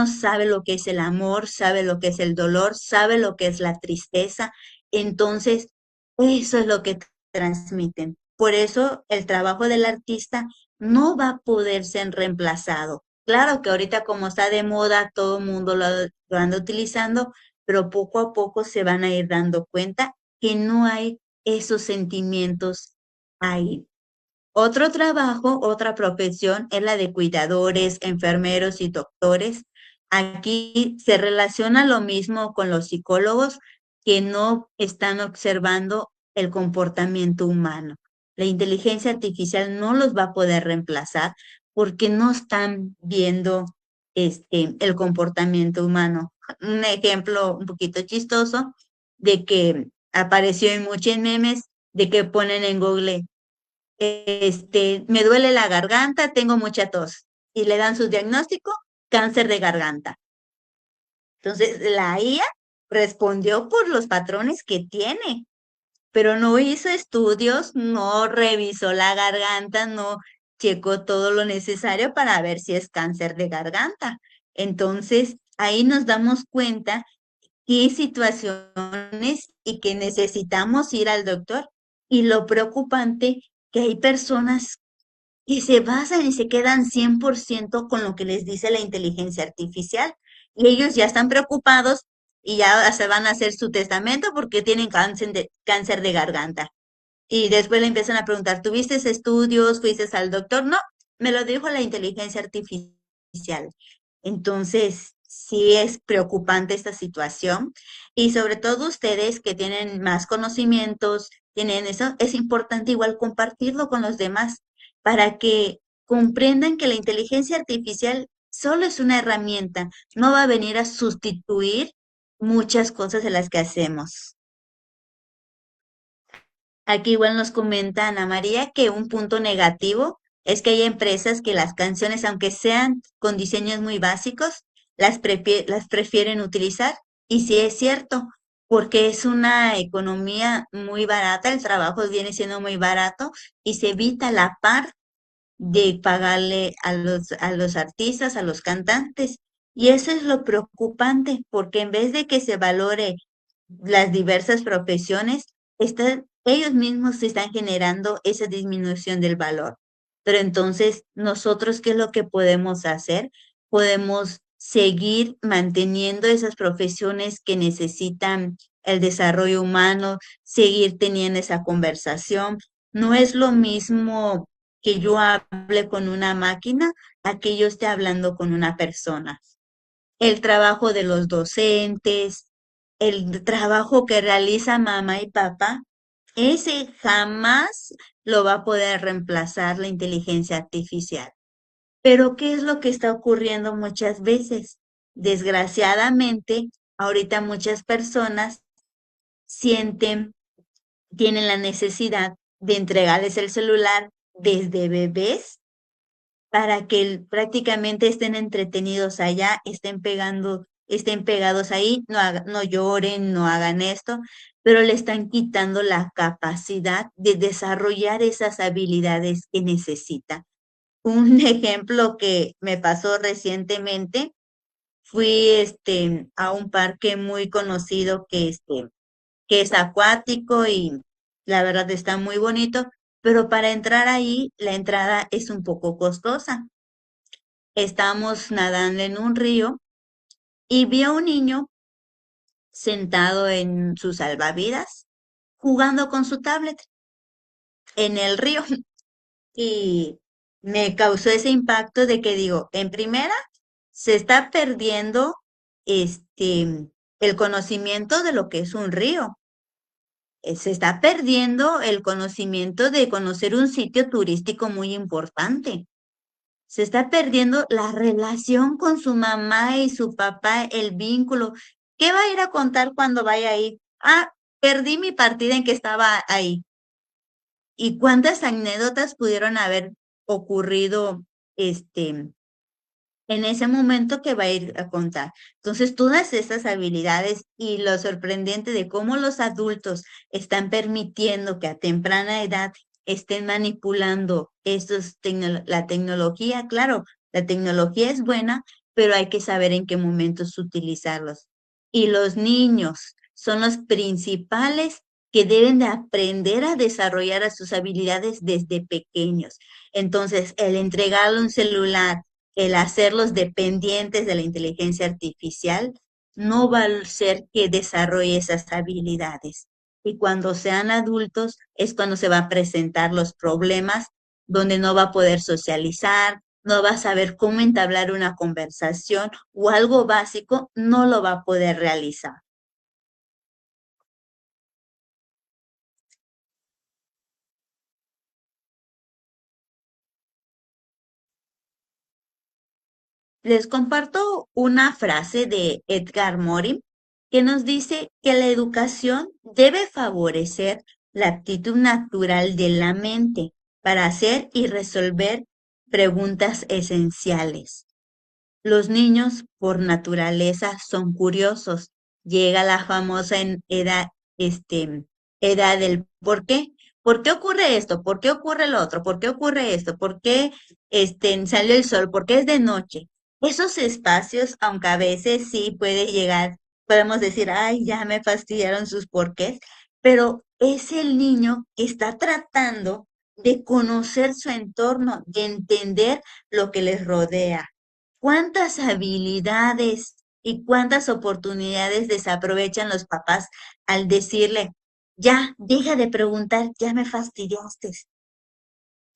sabe lo que es el amor, sabe lo que es el dolor, sabe lo que es la tristeza. Entonces, eso es lo que transmiten. Por eso el trabajo del artista no va a poder ser reemplazado. Claro que ahorita como está de moda, todo el mundo lo anda utilizando, pero poco a poco se van a ir dando cuenta que no hay esos sentimientos ahí. Otro trabajo, otra profesión es la de cuidadores, enfermeros y doctores. Aquí se relaciona lo mismo con los psicólogos que no están observando el comportamiento humano. La inteligencia artificial no los va a poder reemplazar porque no están viendo el comportamiento humano. Un ejemplo un poquito chistoso de que apareció en muchos memes de que ponen en Google me duele la garganta, tengo mucha tos. Y le dan su diagnóstico, cáncer de garganta. Entonces, la IA respondió por los patrones que tiene, pero no hizo estudios, no revisó la garganta, no checó todo lo necesario para ver si es cáncer de garganta. Entonces, ahí nos damos cuenta qué situaciones y que necesitamos ir al doctor. Y lo preocupante que hay personas que se basan y se quedan 100% con lo que les dice la inteligencia artificial. Y ellos ya están preocupados y ya se van a hacer su testamento porque tienen cáncer de garganta. Y después le empiezan a preguntar, ¿tuviste estudios? ¿Fuiste al doctor? No, me lo dijo la inteligencia artificial. Entonces, sí es preocupante esta situación. Y sobre todo ustedes que tienen más conocimientos, tienen eso, es importante igual compartirlo con los demás para que comprendan que la inteligencia artificial solo es una herramienta, no va a venir a sustituir muchas cosas de las que hacemos. Aquí igual nos comenta Ana María que un punto negativo es que hay empresas que las canciones, aunque sean con diseños muy básicos, las prefieren utilizar. Y sí es cierto, porque es una economía muy barata, el trabajo viene siendo muy barato y se evita la par de pagarle a los artistas, a los cantantes. Y eso es lo preocupante, porque en vez de que se valore las diversas profesiones, ellos mismos se están generando esa disminución del valor. Pero entonces, nosotros, ¿qué es lo que podemos hacer? Podemos seguir manteniendo esas profesiones que necesitan el desarrollo humano, seguir teniendo esa conversación. No es lo mismo que yo hable con una máquina a que yo esté hablando con una persona. El trabajo de los docentes, el trabajo que realiza mamá y papá, ese jamás lo va a poder reemplazar la inteligencia artificial. Pero ¿qué es lo que está ocurriendo muchas veces? Desgraciadamente, ahorita muchas personas sienten, tienen la necesidad de entregarles el celular desde bebés para que prácticamente estén entretenidos allá, estén pegados ahí, no lloren, no hagan esto, pero le están quitando la capacidad de desarrollar esas habilidades que necesita. Un ejemplo que me pasó recientemente, fui a un parque muy conocido que es acuático y la verdad está muy bonito, pero para entrar ahí la entrada es un poco costosa. Estamos nadando en un río y vi a un niño sentado en su salvavidas jugando con su tablet en el río y me causó ese impacto de que digo, en primera, se está perdiendo el conocimiento de lo que es un río. Se está perdiendo el conocimiento de conocer un sitio turístico muy importante. Se está perdiendo la relación con su mamá y su papá, el vínculo. ¿Qué va a ir a contar cuando vaya ahí? Ah, perdí mi partida en que estaba ahí. ¿Y cuántas anécdotas pudieron haber ocurrido en ese momento que va a ir a contar? Entonces, todas estas habilidades y lo sorprendente de cómo los adultos están permitiendo que a temprana edad estén manipulando la tecnología. Claro, la tecnología es buena, pero hay que saber en qué momentos utilizarlos. Y los niños son los principales que deben de aprender a desarrollar a sus habilidades desde pequeños. Entonces, el entregarle un celular, el hacerlos dependientes de la inteligencia artificial, no va a ser que desarrolle esas habilidades. Y cuando sean adultos es cuando se va a presentar los problemas, donde no va a poder socializar, no va a saber cómo entablar una conversación o algo básico, no lo va a poder realizar. Les comparto una frase de Edgar Morin que nos dice que la educación debe favorecer la aptitud natural de la mente para hacer y resolver preguntas esenciales. Los niños, por naturaleza, son curiosos. Llega la famosa edad del ¿por qué? ¿Por qué ocurre esto? ¿Por qué ocurre lo otro? ¿Por qué ocurre esto? ¿Por qué salió el sol? ¿Por qué es de noche? Esos espacios, aunque a veces sí puede llegar, podemos decir, ay, ya me fastidiaron sus porqués, pero es el niño que está tratando de conocer su entorno, de entender lo que les rodea. ¿Cuántas habilidades y cuántas oportunidades desaprovechan los papás al decirle, ya, deja de preguntar, ya me fastidiaste?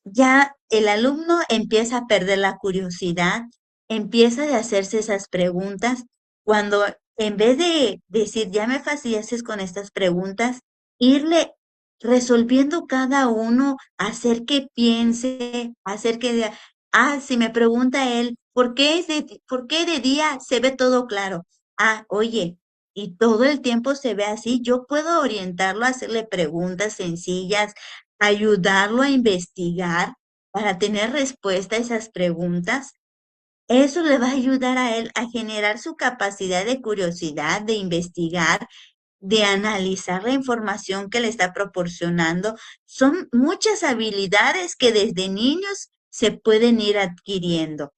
Ya el alumno empieza a perder la curiosidad, empieza a hacerse esas preguntas, cuando en vez de decir, ya me fastidiaste con estas preguntas, irle resolviendo cada uno, hacer que piense, hacer que diga, ah, si me pregunta él, ¿por qué de día se ve todo claro? Ah, oye, y todo el tiempo se ve así, yo puedo orientarlo a hacerle preguntas sencillas, ayudarlo a investigar para tener respuesta a esas preguntas. Eso le va a ayudar a él a generar su capacidad de curiosidad, de investigar, de analizar la información que le está proporcionando. Son muchas habilidades que desde niños se pueden ir adquiriendo.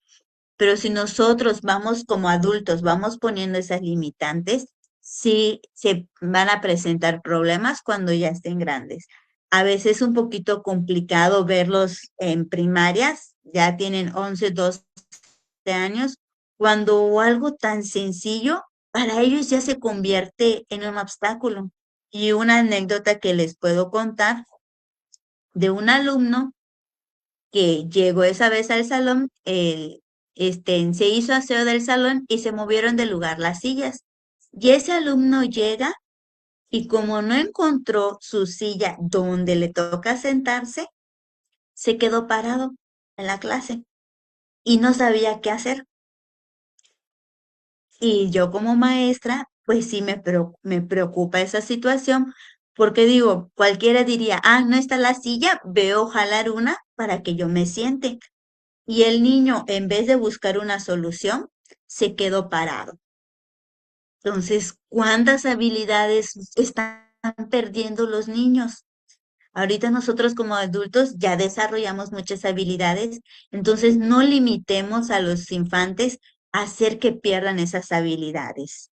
Pero si nosotros vamos como adultos, vamos poniendo esas limitantes, sí se van a presentar problemas cuando ya estén grandes. A veces es un poquito complicado verlos en primarias, ya tienen 11, 12 años, cuando algo tan sencillo para ellos ya se convierte en un obstáculo. Y una anécdota que les puedo contar de un alumno que llegó esa vez al salón, se hizo aseo del salón y se movieron de lugar las sillas. Y ese alumno llega y como no encontró su silla donde le toca sentarse, se quedó parado en la clase y no sabía qué hacer. Y yo como maestra, pues sí me preocupa esa situación, porque digo, cualquiera diría, ah, no está la silla, veo jalar una para que yo me siente. Y el niño, en vez de buscar una solución, se quedó parado. Entonces, ¿cuántas habilidades están perdiendo los niños? Ahorita nosotros como adultos ya desarrollamos muchas habilidades, entonces no limitemos a los infantes a hacer que pierdan esas habilidades.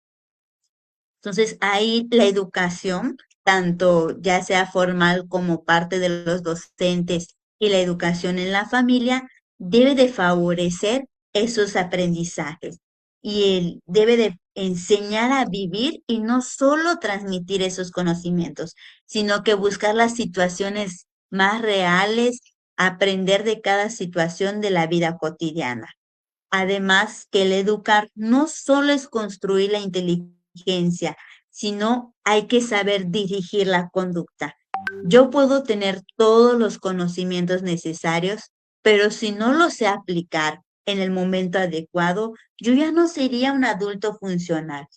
Entonces, ahí la educación, tanto ya sea formal como parte de los docentes y la educación en la familia, debe de favorecer esos aprendizajes y él debe de enseñar a vivir y no solo transmitir esos conocimientos, sino que buscar las situaciones más reales, aprender de cada situación de la vida cotidiana. Además, que el educar no solo es construir la inteligencia, sino hay que saber dirigir la conducta. Yo puedo tener todos los conocimientos necesarios, pero si no los sé aplicar en el momento adecuado, yo ya no sería un adulto funcional.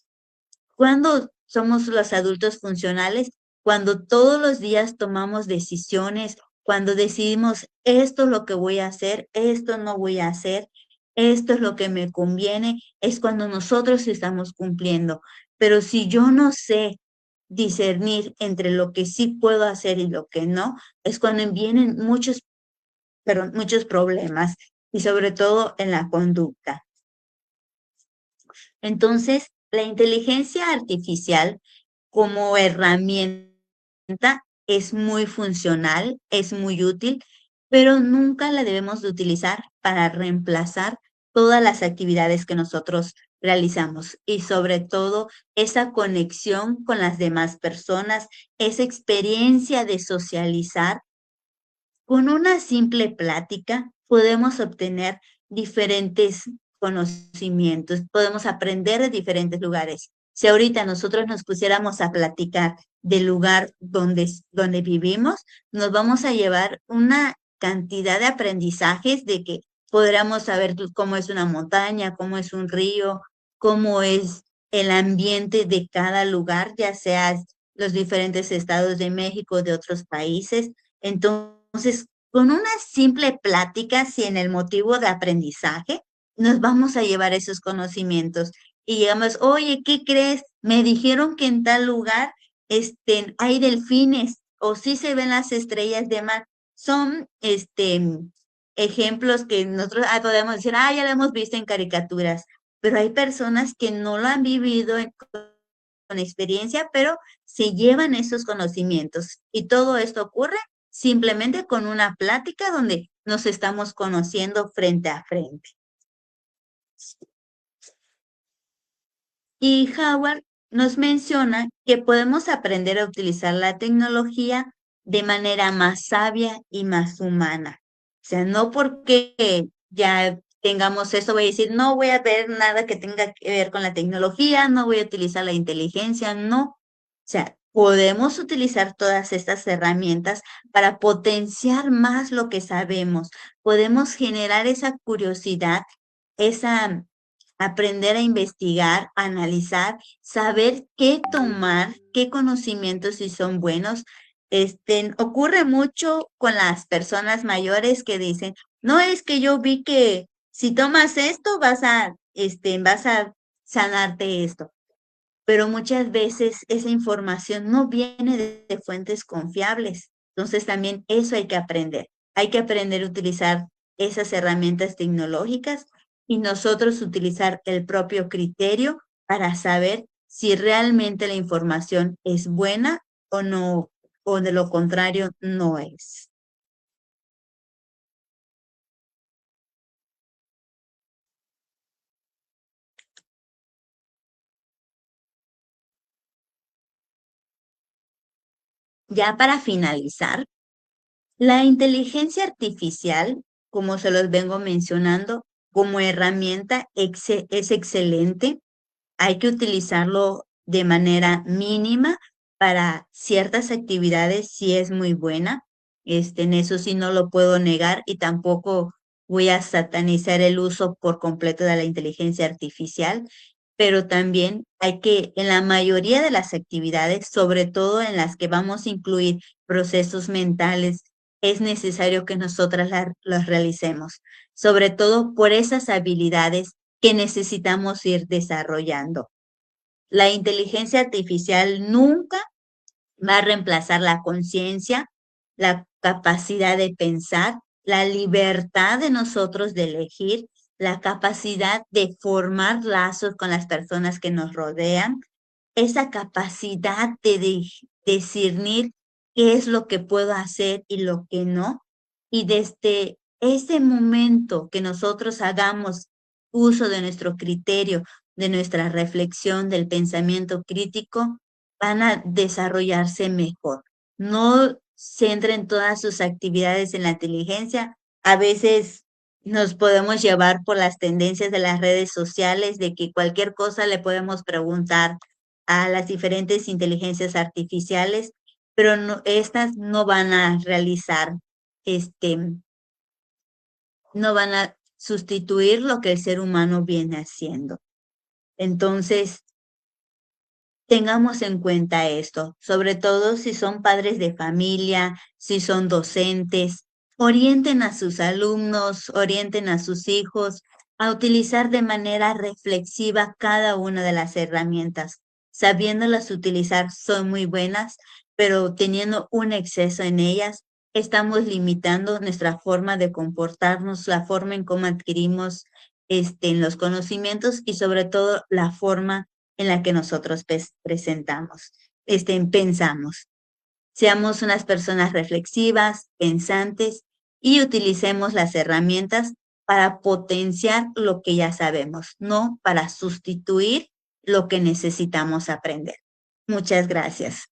¿Cuándo somos los adultos funcionales? Cuando todos los días tomamos decisiones, cuando decidimos esto es lo que voy a hacer, esto no voy a hacer, esto es lo que me conviene, es cuando nosotros estamos cumpliendo. Pero si yo no sé discernir entre lo que sí puedo hacer y lo que no, es cuando vienen muchos problemas y sobre todo en la conducta. Entonces, la inteligencia artificial como herramienta es muy funcional, es muy útil, pero nunca la debemos de utilizar para reemplazar todas las actividades que nosotros realizamos y sobre todo esa conexión con las demás personas, esa experiencia de socializar. Con una simple plática podemos obtener diferentes conocimientos, podemos aprender de diferentes lugares. Si ahorita nosotros nos pusiéramos a platicar del lugar donde vivimos, nos vamos a llevar una cantidad de aprendizajes de que podríamos saber cómo es una montaña, cómo es un río, cómo es el ambiente de cada lugar, ya sea los diferentes estados de México, de otros países. Entonces, con una simple plática, si en el motivo de aprendizaje, nos vamos a llevar esos conocimientos y llegamos, oye, ¿qué crees? Me dijeron que en tal lugar hay delfines o sí se ven las estrellas de mar. Son ejemplos que nosotros podemos decir, ah, ya lo hemos visto en caricaturas, pero hay personas que no lo han vivido con experiencia, pero se llevan esos conocimientos. Y todo esto ocurre simplemente con una plática donde nos estamos conociendo frente a frente. Y Howard nos menciona que podemos aprender a utilizar la tecnología de manera más sabia y más humana. O sea, no porque ya tengamos eso, voy a decir, no voy a ver nada que tenga que ver con la tecnología, no voy a utilizar la inteligencia, no. O sea, podemos utilizar todas estas herramientas para potenciar más lo que sabemos. Podemos generar esa curiosidad, esa aprender a investigar, a analizar, saber qué tomar, qué conocimientos si son buenos. Ocurre mucho con las personas mayores que dicen, no es que yo vi que si tomas esto vas a sanarte esto. Pero muchas veces esa información no viene de fuentes confiables. Entonces también eso hay que aprender. Hay que aprender a utilizar esas herramientas tecnológicas y nosotros utilizar el propio criterio para saber si realmente la información es buena o no, o de lo contrario no es. Ya para finalizar, la inteligencia artificial, como se los vengo mencionando, como herramienta es excelente. Hay que utilizarlo de manera mínima para ciertas actividades, sí es muy buena. En eso sí no lo puedo negar y tampoco voy a satanizar el uso por completo de la inteligencia artificial, pero también hay que, en la mayoría de las actividades, sobre todo en las que vamos a incluir procesos mentales, es necesario que nosotras los realicemos, sobre todo por esas habilidades que necesitamos ir desarrollando. La inteligencia artificial nunca va a reemplazar la conciencia, la capacidad de pensar, la libertad de nosotros de elegir, la capacidad de formar lazos con las personas que nos rodean, esa capacidad de discernir qué es lo que puedo hacer y lo que no. Y desde ese momento que nosotros hagamos uso de nuestro criterio, de nuestra reflexión, del pensamiento crítico, van a desarrollarse mejor. No centren todas sus actividades en la inteligencia. A veces nos podemos llevar por las tendencias de las redes sociales, de que cualquier cosa le podemos preguntar a las diferentes inteligencias artificiales, pero estas no van a realizar, este, no van a sustituir lo que el ser humano viene haciendo. Entonces, tengamos en cuenta esto, sobre todo si son padres de familia, si son docentes, orienten a sus alumnos, orienten a sus hijos a utilizar de manera reflexiva cada una de las herramientas. Sabiéndolas utilizar son muy buenas, pero teniendo un exceso en ellas, estamos limitando nuestra forma de comportarnos, la forma en cómo adquirimos los conocimientos y sobre todo la forma en la que nosotros pensamos. Seamos unas personas reflexivas, pensantes y utilicemos las herramientas para potenciar lo que ya sabemos, no para sustituir lo que necesitamos aprender. Muchas gracias.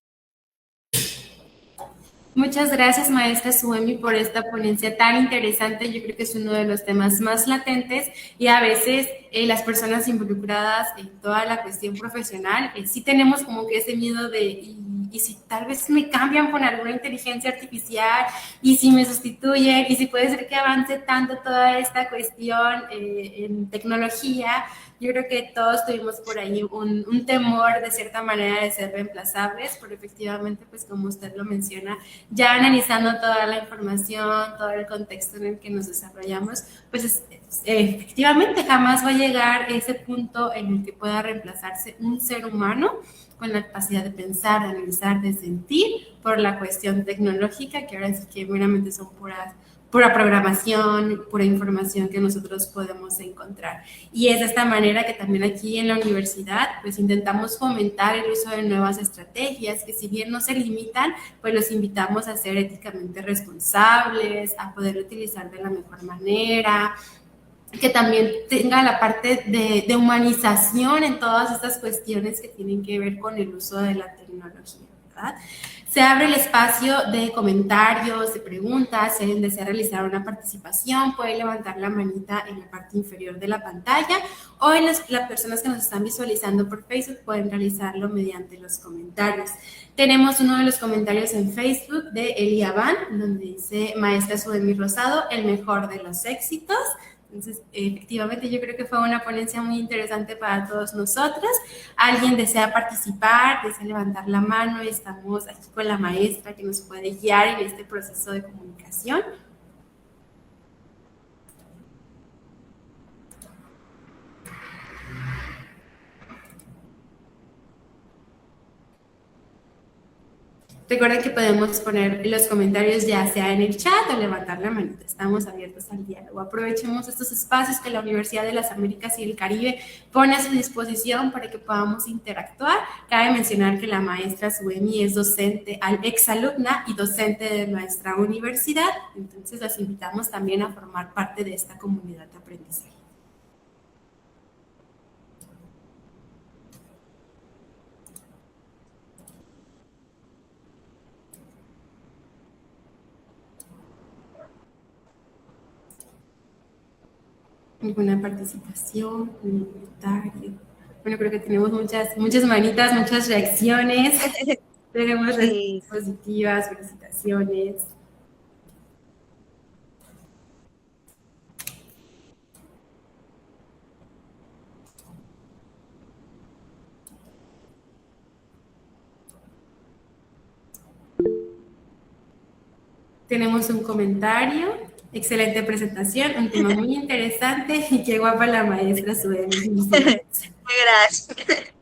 Muchas gracias, maestra Suemi, por esta ponencia tan interesante. Yo creo que es uno de los temas más latentes y a veces las personas involucradas en toda la cuestión profesional sí tenemos como que ese miedo de y si tal vez me cambian con alguna inteligencia artificial y si me sustituyen y si puede ser que avance tanto toda esta cuestión en tecnología. Yo creo que todos tuvimos por ahí un temor de cierta manera de ser reemplazables, pero efectivamente, pues como usted lo menciona, ya analizando toda la información, todo el contexto en el que nos desarrollamos, pues efectivamente jamás va a llegar ese punto en el que pueda reemplazarse un ser humano con la capacidad de pensar, de analizar, de sentir por la cuestión tecnológica, que ahora sí que meramente son pura programación, pura información que nosotros podemos encontrar. Y es de esta manera que también aquí en la universidad pues intentamos fomentar el uso de nuevas estrategias que si bien no se limitan, pues los invitamos a ser éticamente responsables, a poder utilizar de la mejor manera, que también tenga la parte de humanización en todas estas cuestiones que tienen que ver con el uso de la tecnología, ¿verdad? Se abre el espacio de comentarios, de preguntas. Si alguien desea realizar una participación, puede levantar la manita en la parte inferior de la pantalla o en las personas que nos están visualizando por Facebook pueden realizarlo mediante los comentarios. Tenemos uno de los comentarios en Facebook de Elia Van, donde dice: Maestra Suemi Rosado, el mejor de los éxitos. Entonces, efectivamente, yo creo que fue una ponencia muy interesante para todos nosotros. ¿Alguien desea participar, desea levantar la mano? Estamos aquí con la maestra que nos puede guiar en este proceso de comunicación. Recuerden que podemos poner los comentarios ya sea en el chat o levantar la manita. Estamos abiertos al diálogo. Aprovechemos estos espacios que la Universidad de las Américas y el Caribe pone a su disposición para que podamos interactuar. Cabe mencionar que la maestra Suemi es docente, exalumna y docente de nuestra universidad. Entonces, las invitamos también a formar parte de esta comunidad de aprendizaje. ¿Alguna participación? ¿Un comentario? Bueno, creo que tenemos muchas manitas, muchas reacciones. Tenemos respuestas Sí, positivas, felicitaciones. Tenemos un comentario. Excelente presentación, un tema muy interesante y qué guapa la maestra Sue. Felicidades. gracias.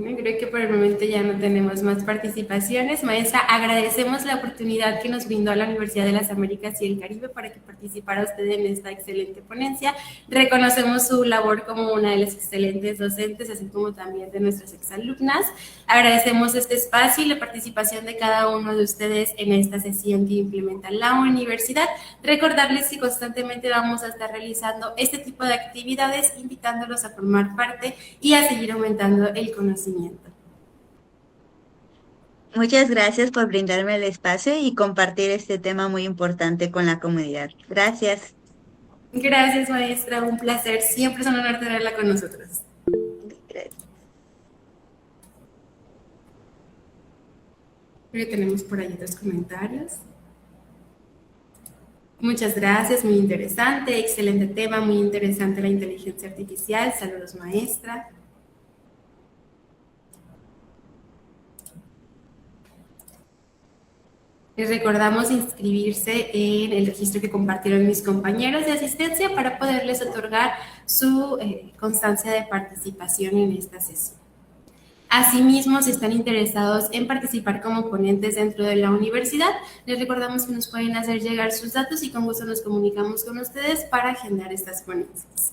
Creo que por el momento ya no tenemos más participaciones. Maestra, agradecemos la oportunidad que nos brindó la Universidad de las Américas y el Caribe para que participara usted en esta excelente ponencia. Reconocemos su labor como una de las excelentes docentes, así como también de nuestras exalumnas. Agradecemos este espacio y la participación de cada uno de ustedes en esta sesión que implementa la universidad. Recordarles que constantemente vamos a estar realizando este tipo de actividades, invitándolos a formar parte y a seguir aumentando el conocimiento. Muchas gracias por brindarme el espacio y compartir este tema muy importante con la comunidad. Gracias. Gracias, maestra. Un placer. Siempre es un honor tenerla con nosotros. Gracias. Creo que tenemos por ahí otros comentarios. Muchas gracias, muy interesante, excelente tema, muy interesante la inteligencia artificial. Saludos, maestra. Les recordamos inscribirse en el registro que compartieron mis compañeros de asistencia para poderles otorgar su constancia de participación en esta sesión. Asimismo, si están interesados en participar como ponentes dentro de la universidad, les recordamos que nos pueden hacer llegar sus datos y con gusto nos comunicamos con ustedes para agendar estas ponencias.